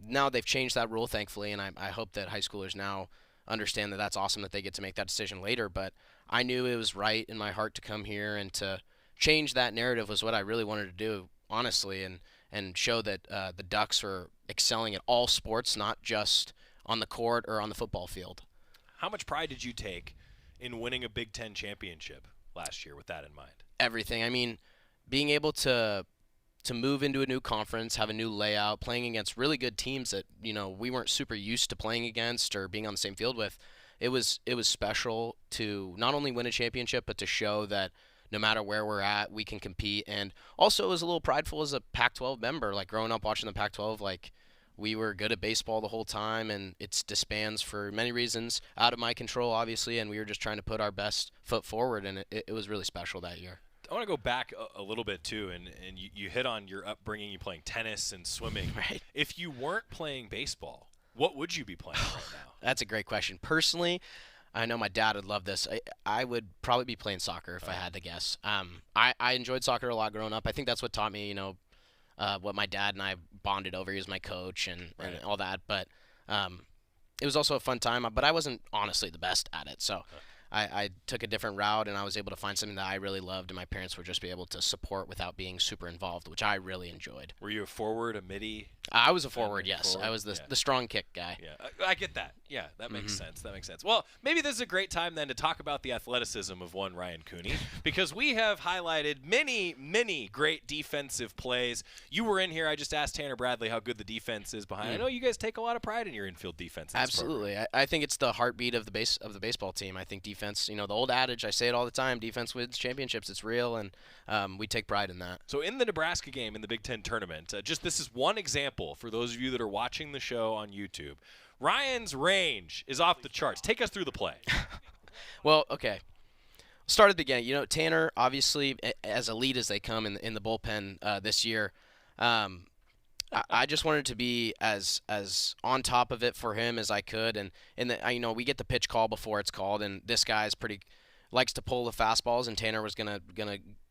now they've changed that rule, thankfully, and I hope that high schoolers now understand that that's awesome that they get to make that decision later. But I knew it was right in my heart to come here, and to change that narrative was what I really wanted to do, honestly, and show that the Ducks are excelling at all sports, not just on the court or on the football field. How much pride did you take in winning a Big Ten championship last year with that in mind? Everything. I mean, being able to move into a new conference, have a new layout, playing against really good teams that we weren't super used to playing against or being on the same field with. It was special to not only win a championship, but to show that no matter where we're at, we can compete. And also, it was a little prideful as a Pac-12 member. Like growing up watching the Pac-12, like we were good at baseball the whole time, and it's disbands for many reasons out of my control, obviously. And we were just trying to put our best foot forward, and it was really special that year. I want to go back a little bit, too, and you hit on your upbringing, you playing tennis and swimming. Right. If you weren't playing baseball, what would you be playing right now? That's a great question. Personally, I know my dad would love this. I would probably be playing soccer if I had to guess. I enjoyed soccer a lot growing up. I think that's what taught me, what my dad and I bonded over. He was my coach and all that. But it was also a fun time. But I wasn't honestly the best at it. So I took a different route, and I was able to find something that I really loved, and my parents would just be able to support without being super involved, which I really enjoyed. Were you a forward, a midi? I was a forward, yes. Forward? I was the strong kick guy. Yeah, I get that. Yeah, that makes sense. That makes sense. Well, maybe this is a great time then to talk about the athleticism of one Ryan Cooney, because we have highlighted many, many great defensive plays. You were in here. I just asked Tanner Bradley how good the defense is behind. I know you guys take a lot of pride in your infield defense. Absolutely. I think it's the heartbeat of the baseball team. I think defense, the old adage, I say it all the time, defense wins championships. It's real, and we take pride in that. So in the Nebraska game in the Big Ten tournament, this is one example for those of you that are watching the show on YouTube. Ryan's range is off the charts. Take us through the play. Well, okay. Start at the beginning. Tanner, obviously, as elite as they come in the bullpen this year, I just wanted to be as on top of it for him as I could. And we get the pitch call before it's called, and this guy's likes to pull the fastballs, and Tanner was gonna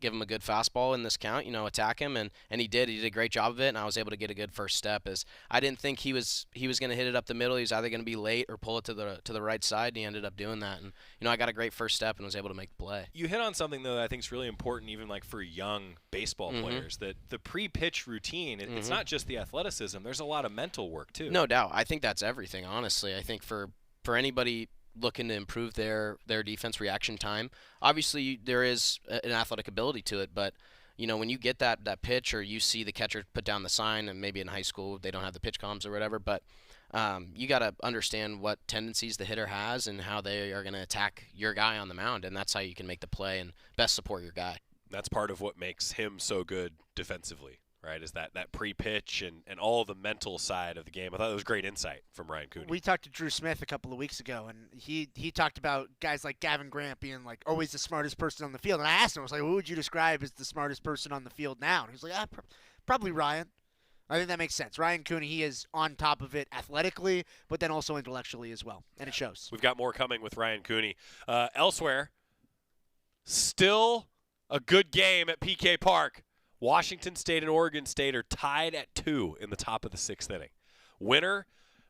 give him a good fastball in this count, attack him, and he did. He did a great job of it, and I was able to get a good first step. As I didn't think he was gonna hit it up the middle. He was either gonna be late or pull it to the right side, and he ended up doing that. And I got a great first step and was able to make the play. You hit on something though that I think is really important, even like for young baseball players, that the pre-pitch routine. It's not just the athleticism. There's a lot of mental work too. No doubt. I think that's everything. Honestly, I think for anybody looking to improve their defense reaction time, obviously there is an athletic ability to it, but when you get that pitch, or you see the catcher put down the sign, and maybe in high school they don't have the pitch comms or whatever, but you got to understand what tendencies the hitter has and how they are going to attack your guy on the mound, and that's how you can make the play and best support your guy. That's part of what makes him so good defensively, right, is that pre-pitch and all the mental side of the game. I thought it was great insight from Ryan Cooney. We talked to Drew Smith a couple of weeks ago, and he talked about guys like Gavin Grant being like always the smartest person on the field. And I asked him, I was like, who would you describe as the smartest person on the field now? And he was like, probably Ryan. I think that makes sense. Ryan Cooney, he is on top of it athletically, but then also intellectually as well, and it shows. We've got more coming with Ryan Cooney. Elsewhere, still a good game at PK Park. Washington State and Oregon State are tied at 2 in the top of the 6th inning. Winner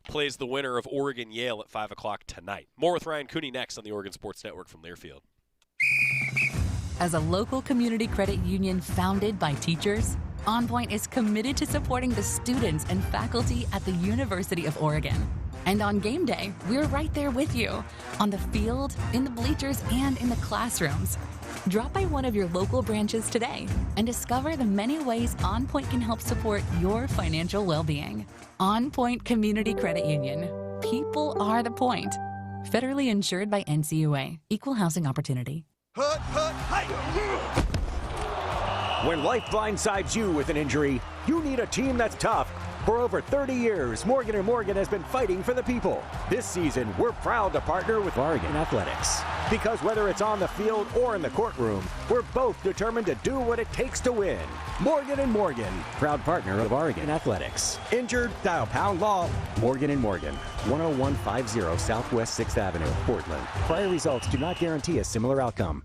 plays the winner of Oregon-Yale at 5 o'clock tonight. More with Ryan Cooney next on the Oregon Sports Network from Learfield. As a local community credit union founded by teachers, OnPoint is committed to supporting the students and faculty at the University of Oregon. And on game day, we're right there with you, on the field, in the bleachers, and in the classrooms. Drop by one of your local branches today and discover the many ways OnPoint can help support your financial well-being. OnPoint Community Credit Union. People are the point. Federally insured by NCUA. Equal housing opportunity. When life blindsides you with an injury, you need a team that's tough. For over 30 years, Morgan & Morgan has been fighting for the people. This season, we're proud to partner with Oregon Athletics. Because whether it's on the field or in the courtroom, we're both determined to do what it takes to win. Morgan & Morgan, proud partner of Oregon Athletics. Injured? Dial pound law. Morgan & Morgan, 10150 Southwest 6th Avenue, Portland. Prior results do not guarantee a similar outcome.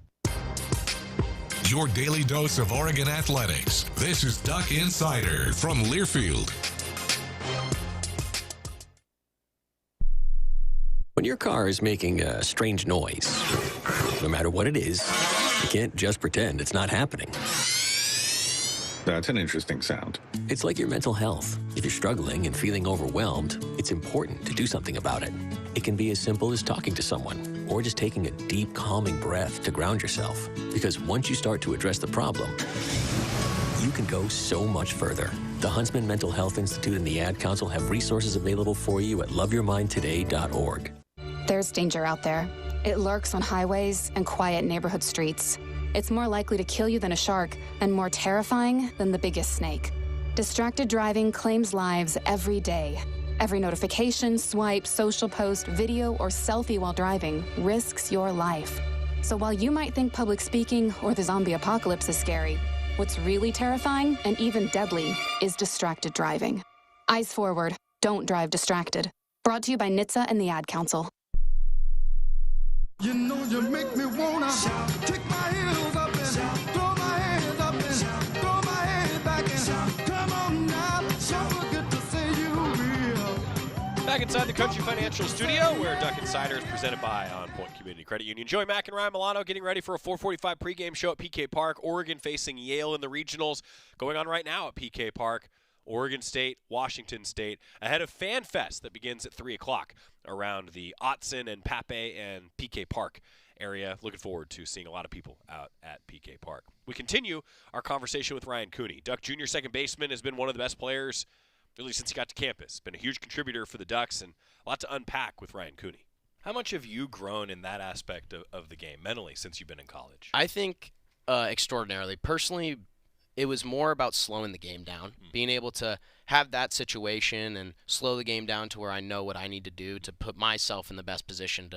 Your daily dose of Oregon athletics. This is Duck Insider from Learfield. When your car is making a strange noise, no matter what it is, you can't just pretend it's not happening. That's an interesting sound. It's like your mental health. If you're struggling and feeling overwhelmed, it's important to do something about it. It can be as simple as talking to someone or just taking a deep, calming breath to ground yourself. Because once you start to address the problem, you can go so much further. The Huntsman Mental Health Institute and the Ad Council have resources available for you at loveyourmindtoday.org. There's danger out there. It lurks on highways and quiet neighborhood streets. It's more likely to kill you than a shark and more terrifying than the biggest snake. Distracted driving claims lives every day. Every notification, swipe, social post, video, or selfie while driving risks your life. So while you might think public speaking or the zombie apocalypse is scary, what's really terrifying and even deadly is distracted driving. Eyes forward. Don't drive distracted. Brought to you by NHTSA and the Ad Council. You know you make me wanna kick my heels up and throw my hands up and throw my head back and come on now, so good to see you real. Back inside the Country Financial Studio, where Duck Insider is presented by OnPoint Community Credit Union. Joey Mack and Ryan Milano getting ready for a 4:45 pregame show at PK Park. Oregon facing Yale in the regionals, going on right now at PK Park. Oregon State, Washington State, ahead of Fan Fest that begins at 3 o'clock around the Otson and Pape and PK Park area. Looking forward to seeing a lot of people out at PK Park. We continue our conversation with Ryan Cooney. Duck Jr. second baseman has been one of the best players really since he got to campus. Been a huge contributor for the Ducks and a lot to unpack with Ryan Cooney. How much have you grown in that aspect of the game mentally since you've been in college? I think extraordinarily. Personally, it was more about slowing the game down, being able to have that situation and slow the game down to where I know what I need to do to put myself in the best position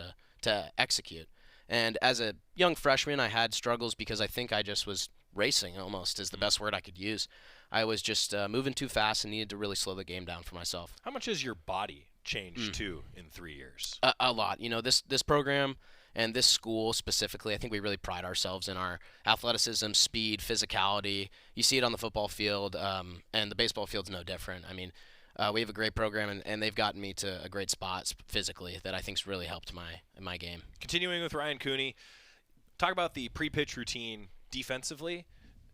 to execute. And as a young freshman, I had struggles because I think I just was racing almost is the best word I could use. I was just moving too fast and needed to really slow the game down for myself. How much has your body changed, too, in 3 years? A lot. You know, this program and this school specifically, I think we really pride ourselves in our athleticism, speed, physicality. You see it on the football field, and the baseball field's no different. I mean, we have a great program, and they've gotten me to a great spot physically that I think's really helped my game. Continuing with Ryan Cooney, talk about the pre-pitch routine defensively.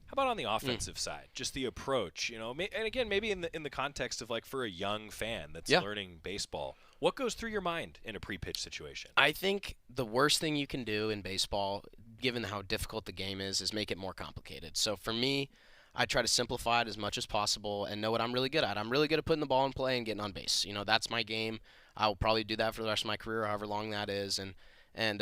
How about on the offensive side? Just the approach, you know, and again, maybe in the context of like for a young fan that's learning baseball, what goes through your mind in a pre-pitch situation? I think the worst thing you can do in baseball, given how difficult the game is make it more complicated. So for me, I try to simplify it as much as possible and know what I'm really good at. I'm really good at putting the ball in play and getting on base. You know, that's my game. I'll probably do that for the rest of my career, however long that is. And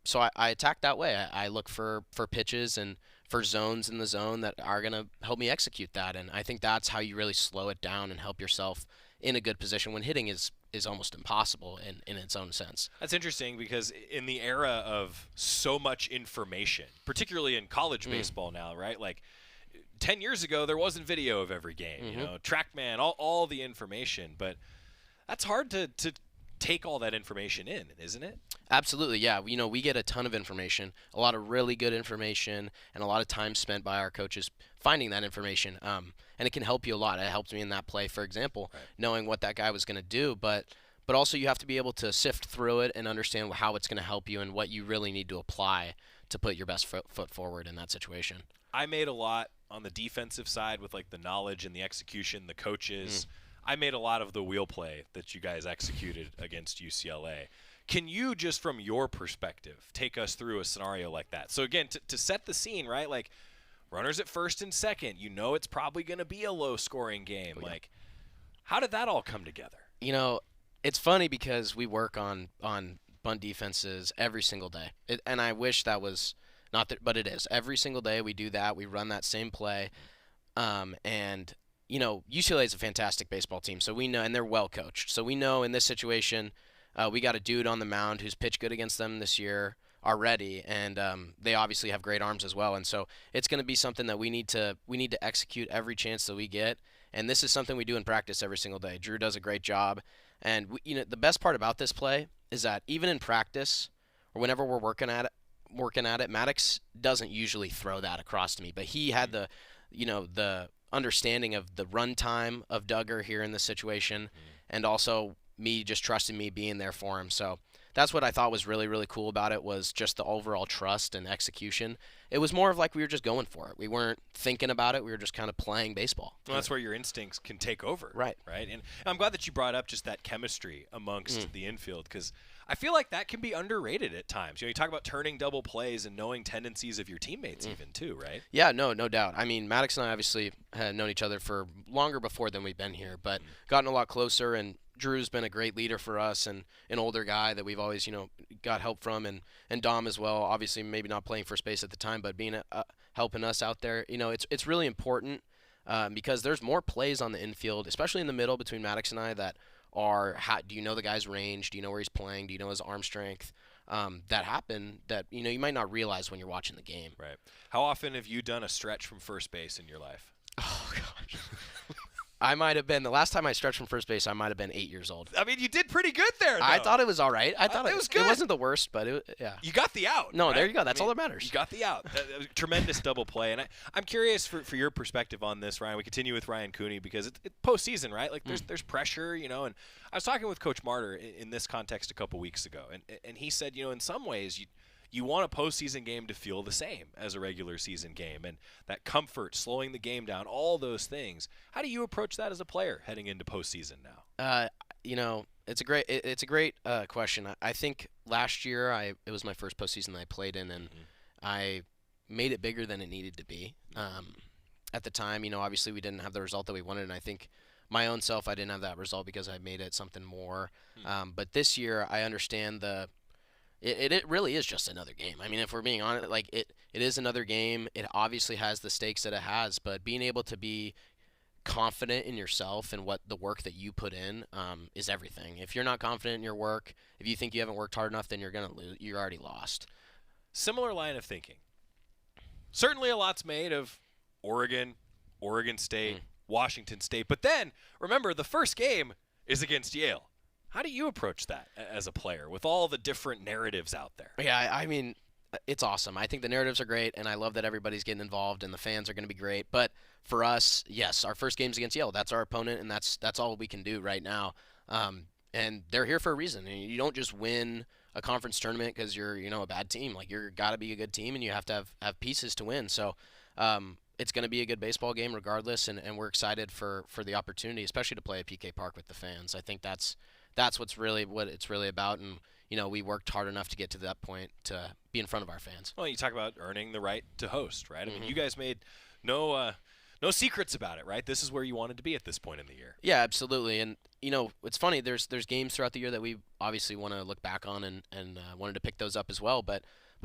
so I attack that way. I look for pitches and for zones in the zone that are going to help me execute that. And I think that's how you really slow it down and help yourself in a good position when hitting is almost impossible in its own sense. That's interesting because in the era of so much information, particularly in college baseball now, right? Like 10 years ago, there wasn't video of every game, you know, TrackMan, all the information. But that's hard to take all that information in, isn't it? Absolutely, yeah. You know, we get a ton of information, a lot of really good information, and a lot of time spent by our coaches finding that information. And it can help you a lot. It helped me in that play, for example, knowing what that guy was going to do. But also you have to be able to sift through it and understand how it's going to help you and what you really need to apply to put your best foot forward in that situation. I made a lot on the defensive side with like the knowledge and the execution, the coaches. I made a lot of the wheel play that you guys executed against UCLA. Can you, just from your perspective, take us through a scenario like that? So again, to set the scene, right? Like runners at first and second, you know it's probably going to be a low-scoring game. Like, how did that all come together? You know, it's funny because we work on bunt defenses every single day, and I wish that was not that, but it is. Every single day we do that. We run that same play, and you know, UCLA is a fantastic baseball team, so we know, and they're well coached. So we know in this situation, we got a dude on the mound who's pitched good against them this year already, and they obviously have great arms as well. And so it's going to be something that we need to execute every chance that we get. And this is something we do in practice every single day. Drew does a great job, and you know, the best part about this play is that even in practice or whenever we're working at it, Maddox doesn't usually throw that across to me, but he had the understanding of the run time of Duggar here in this situation, and also me just trusting me being there for him. So that's what I thought was really, really cool about it, was just the overall trust and execution. It was more of like we were just going for it. We weren't thinking about it. We were just kind of playing baseball. Well, that's where your instincts can take over. Right. And I'm glad that you brought up just that chemistry amongst the infield, because I feel like that can be underrated at times. You know, you talk about turning double plays and knowing tendencies of your teammates even too, right? Yeah, no doubt. I mean, Maddox and I obviously had known each other for longer before than we've been here, but gotten a lot closer, and Drew's been a great leader for us and an older guy that we've always, you know, got help from, and Dom as well, obviously maybe not playing first base at the time, but being helping us out there. You know, it's really important because there's more plays on the infield, especially in the middle between Maddox and I, that are, do you know the guy's range? Do you know where he's playing? Do you know his arm strength? That happen that, you know, you might not realize when you're watching the game. Right. How often have you done a stretch from first base in your life? Oh, gosh. I might have been, the last time I stretched from first base, I might have been 8 years old. I mean, you did pretty good there, though. I thought it was all right. I thought it was good. It wasn't the worst, but yeah. You got the out. No, right? there you go. That's all that matters. You got the out. That was a tremendous double play. And I'm curious for your perspective on this, Ryan. We continue with Ryan Cooney because it's postseason, right? Like there's pressure, you know. And I was talking with Coach Mark in this context a couple weeks ago, and he said, you know, in some ways you want a postseason game to feel the same as a regular season game, and that comfort, slowing the game down, all those things. How do you approach that as a player heading into postseason now? You know, it's a great question. I think last year it was my first postseason that I played in, and I made it bigger than it needed to be. At the time, you know, obviously we didn't have the result that we wanted, and I think my own self, I didn't have that result because I made it something more. But this year, I understand it really is just another game. I mean, if we're being honest, like it is another game. It obviously has the stakes that it has, but being able to be confident in yourself and what the work that you put in is everything. If you're not confident in your work, if you think you haven't worked hard enough, then you're gonna lose. You're already lost. Similar line of thinking. Certainly a lot's made of Oregon State, Washington State, but then remember the first game is against Yale. How do you approach that as a player with all the different narratives out there? Yeah, I mean, it's awesome. I think the narratives are great, and I love that everybody's getting involved, and the fans are going to be great. But for us, yes, our first game's against Yale. That's our opponent, and that's all we can do right now. And they're here for a reason. And you don't just win a conference tournament because you're, you know, a bad team. Like, you're got to be a good team, and you have to have pieces to win. So it's going to be a good baseball game regardless, and we're excited for the opportunity, especially to play at PK Park with the fans. I think that's what it's really about, and you know, we worked hard enough to get to that point to be in front of our fans. Well, you talk about earning the right to host, right? I mean, you guys made no secrets about it, right? This is where you wanted to be at this point in the year. Yeah, absolutely. And you know, it's funny. There's games throughout the year that we obviously want to look back on and wanted to pick those up as well. But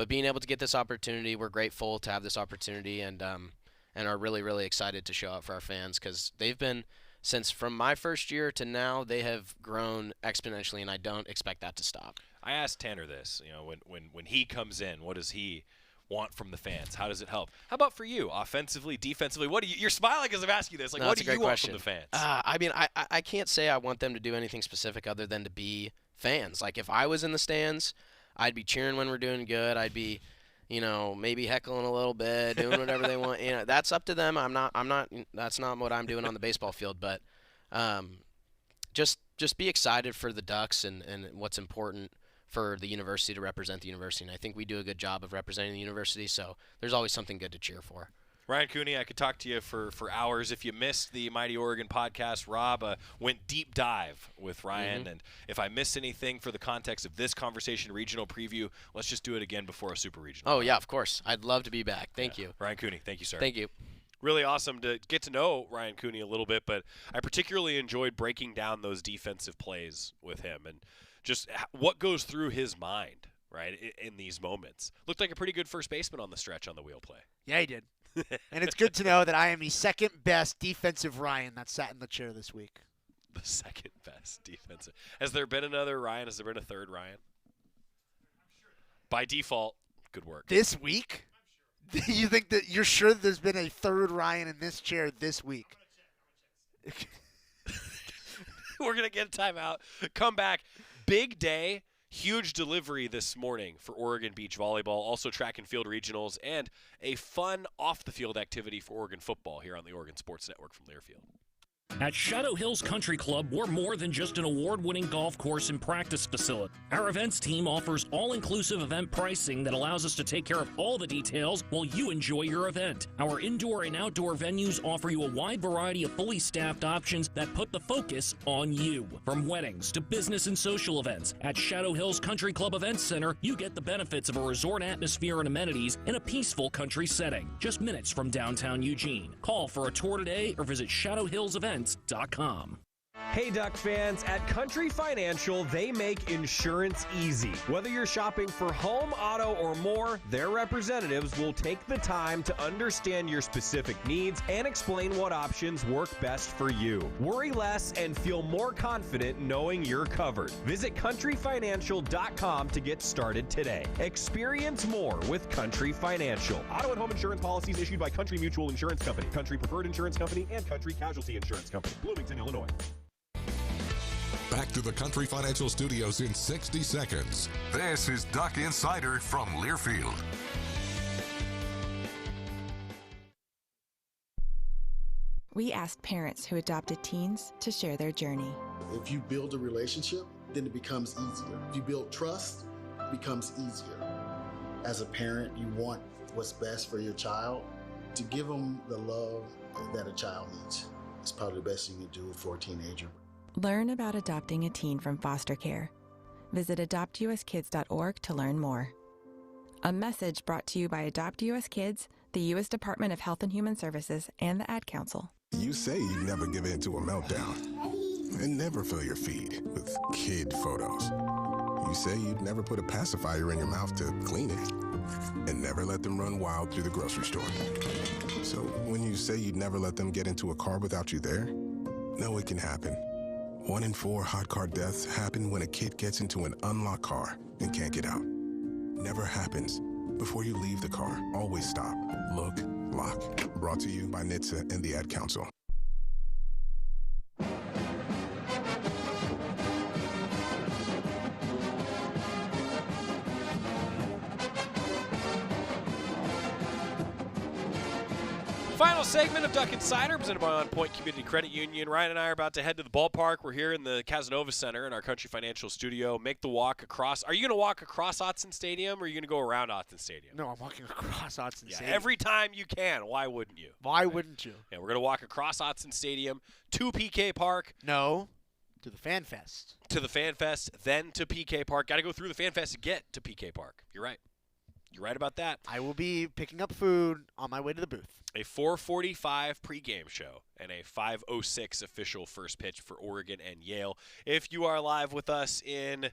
being able to get this opportunity, we're grateful to have this opportunity, and are really, really excited to show up for our fans, because they've been, since from my first year to now, they have grown exponentially, and I don't expect that to stop. I asked Tanner this, you know, when he comes in, what does he want from the fans? How does it help? How about for you, offensively, defensively? What do you're smiling because I'm asking you this. Like, No, what that's do a you great want question. from the fans? I mean, I can't say I want them to do anything specific other than to be fans. Like, if I was in the stands, I'd be cheering when we're doing good. I'd be, maybe heckling a little bit, doing whatever they want. That's up to them. I'm not. That's not what I'm doing on the baseball field. But just be excited for the Ducks and what's important for the university to represent the university. And I think we do a good job of representing the university, so there's always something good to cheer for. Ryan Cooney, I could talk to you for hours. If you missed the Mighty Oregon podcast, Rob went deep dive with Ryan. And if I missed anything for the context of this conversation, regional preview, let's just do it again before a super regional. Oh, yeah, of course. I'd love to be back. Thank you. Ryan Cooney, thank you, sir. Thank you. Really awesome to get to know Ryan Cooney a little bit, but I particularly enjoyed breaking down those defensive plays with him and just what goes through his mind, right, in these moments. Looked like a pretty good first baseman on the stretch on the wheel play. Yeah, he did. And it's good to know that I am the second best defensive Ryan that sat in the chair this week. The second best defensive. Has there been another Ryan? Has there been a third Ryan? By default, good work. This week? You think that you're sure that there's been a third Ryan in this chair this week? We're going to get a timeout. Come back. Big day. Huge delivery this morning for Oregon Beach Volleyball, also track and field regionals, and a fun off-the-field activity for Oregon football here on the Oregon Sports Network from Learfield. At Shadow Hills Country Club, we're more than just an award-winning golf course and practice facility. Our events team offers all-inclusive event pricing that allows us to take care of all the details while you enjoy your event. Our indoor and outdoor venues offer you a wide variety of fully staffed options that put the focus on you. From weddings to business and social events, at Shadow Hills Country Club Events Center, you get the benefits of a resort atmosphere and amenities in a peaceful country setting, just minutes from downtown Eugene. Call for a tour today or visit shadowhillsevents.com. Hey Duck fans, at Country Financial, they make insurance easy. Whether you're shopping for home, auto, or more, their representatives will take the time to understand your specific needs and explain what options work best for you. Worry less and feel more confident knowing you're covered. Visit countryfinancial.com to get started today. Experience more with Country Financial. Auto and home insurance policies issued by Country Mutual Insurance Company, Country Preferred Insurance Company, and Country Casualty Insurance Company, Bloomington, Illinois. Back to the Country Financial Studios in 60 seconds. This is Duck Insider from Learfield. We asked parents who adopted teens to share their journey. If you build a relationship, then it becomes easier. If you build trust, it becomes easier. As a parent, you want what's best for your child. To give them the love that a child needs is probably the best you can do for a teenager. Learn about adopting a teen from foster care. Visit adoptuskids.org to learn more. A message brought to you by Adopt US Kids, the U.S. Department of Health and Human Services, and the Ad Council. You say you'd never give in to a meltdown and never fill your feed with kid photos. You say you'd never put a pacifier in your mouth to clean it and never let them run wild through the grocery store. So when you say you'd never let them get into a car without you there, no, it can happen. 1 in 4 hot car deaths happen when a kid gets into an unlocked car and can't get out. Never happens. Before you leave the car, always stop, look, lock. Brought to you by NHTSA and the Ad Council. Final segment of Duck Insider, presented by OnPoint Community Credit Union. Ryan and I are about to head to the ballpark. We're here in the Casanova Center in our Country Financial studio. Make the walk across. Are you going to walk across Autzen Stadium, or are you going to go around Autzen Stadium? No, I'm walking across Autzen Stadium. Every time you can. Why wouldn't you? Why wouldn't you? Yeah, we're going to walk across Autzen Stadium to PK Park. No, to the Fan Fest. To the Fan Fest, then to PK Park. Got to go through the Fan Fest to get to PK Park. You're right. You're right about that. I will be picking up food on my way to the booth. A 4:45 pregame show and a 5:06 official first pitch for Oregon and Yale. If you are live with us in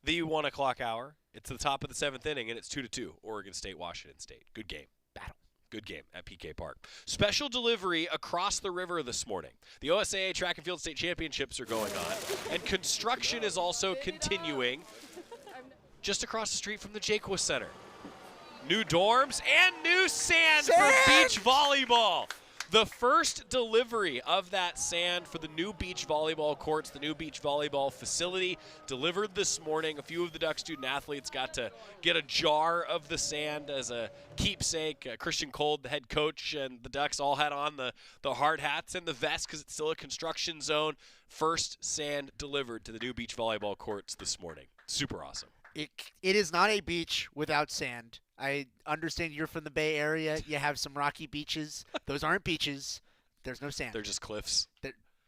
the 1 o'clock hour, it's the top of the 7th inning, and it's 2-2, Oregon State, Washington State. Good game. Battle. Good game at PK Park. Special delivery across the river this morning. The OSAA Track and Field State Championships are going on, and construction is also continuing just across the street from the Jaquez Center. New dorms and new sand for beach volleyball. The first delivery of that sand for the new beach volleyball courts, the new beach volleyball facility, delivered this morning. A few of the Duck student athletes got to get a jar of the sand as a keepsake. Christian Cold, the head coach, and the Ducks all had on the hard hats and the vest because it's still a construction zone. First sand delivered to the new beach volleyball courts this morning. Super awesome. It is not a beach without sand. I understand you're from the Bay Area. You have some rocky beaches. Those aren't beaches. There's no sand. They're just cliffs.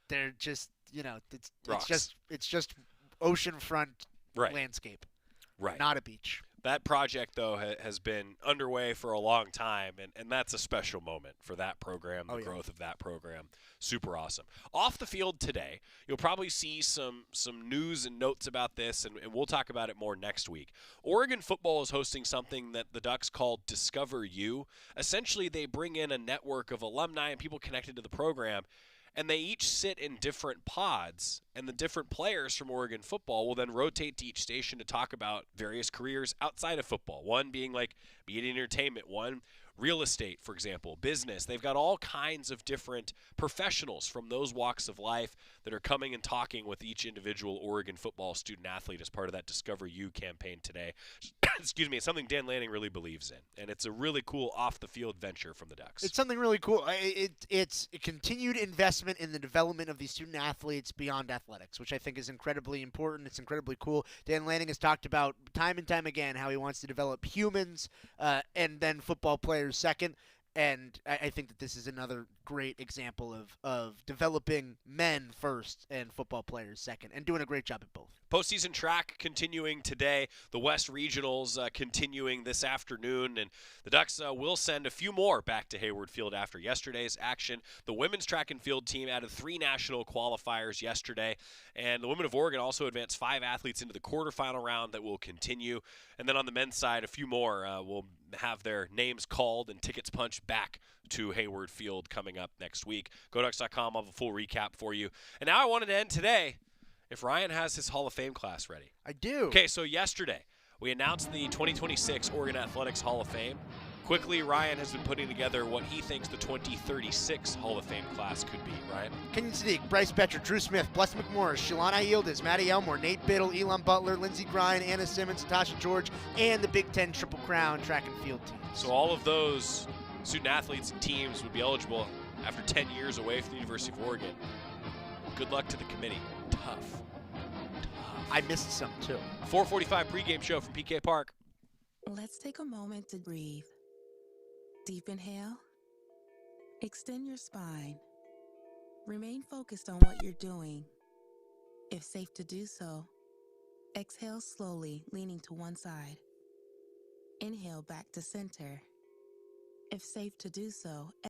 They're just, it's Rocks. it's just oceanfront landscape. Right. Not a beach. That project, though, has been underway for a long time, and that's a special moment for that program, the growth of that program. Super awesome. Off the field today, you'll probably see some news and notes about this, and we'll talk about it more next week. Oregon football is hosting something that the Ducks call Discover You. Essentially, they bring in a network of alumni and people connected to the program, and they each sit in different pods, and the different players from Oregon football will then rotate to each station to talk about various careers outside of football. One being like media and entertainment, one real estate, for example, business. They've got all kinds of different professionals from those walks of life that are coming and talking with each individual Oregon football student athlete as part of that Discover You campaign today. Excuse me, it's something Dan Lanning really believes in, and it's a really cool off-the-field venture from the Ducks. It's something really cool. It's a continued investment in the development of these student athletes beyond athletics, which I think is incredibly important. It's incredibly cool. Dan Lanning has talked about time and time again how he wants to develop humans and then football players second. And I think that this is another great example of developing men first and football players second, and doing a great job at both. Postseason track continuing today. The West Regionals continuing this afternoon. And the Ducks will send a few more back to Hayward Field after yesterday's action. The women's track and field team added 3 national qualifiers yesterday. And the women of Oregon also advanced 5 athletes into the quarterfinal round that will continue. And then on the men's side, a few more will have their names called and tickets punched back to Hayward Field coming up next week. GoDucks.com, I'll have a full recap for you. And now I wanted to end today if Ryan has his Hall of Fame class ready. I do. Okay, so yesterday we announced the 2026 Oregon Athletics Hall of Fame. Quickly, Ryan has been putting together what he thinks the 2036 Hall of Fame class could be. Ryan? Kenyon Sadiq, Bryce Betcher, Drew Smith, Bless McMorris, Shalana Yildiz, Maddie Elmore, Nate Biddle, Elon Butler, Lindsey Grine, Anna Simmons, Natasha George, and the Big Ten Triple Crown track and field teams. So all of those student athletes and teams would be eligible after 10 years away from the University of Oregon. Good luck to the committee. Tough. I missed some, too. 4:45 pregame show from PK Park. Let's take a moment to breathe. Deep inhale. Extend your spine. Remain focused on what you're doing. If safe to do so, exhale slowly, leaning to one side. Inhale back to center. If safe to do so,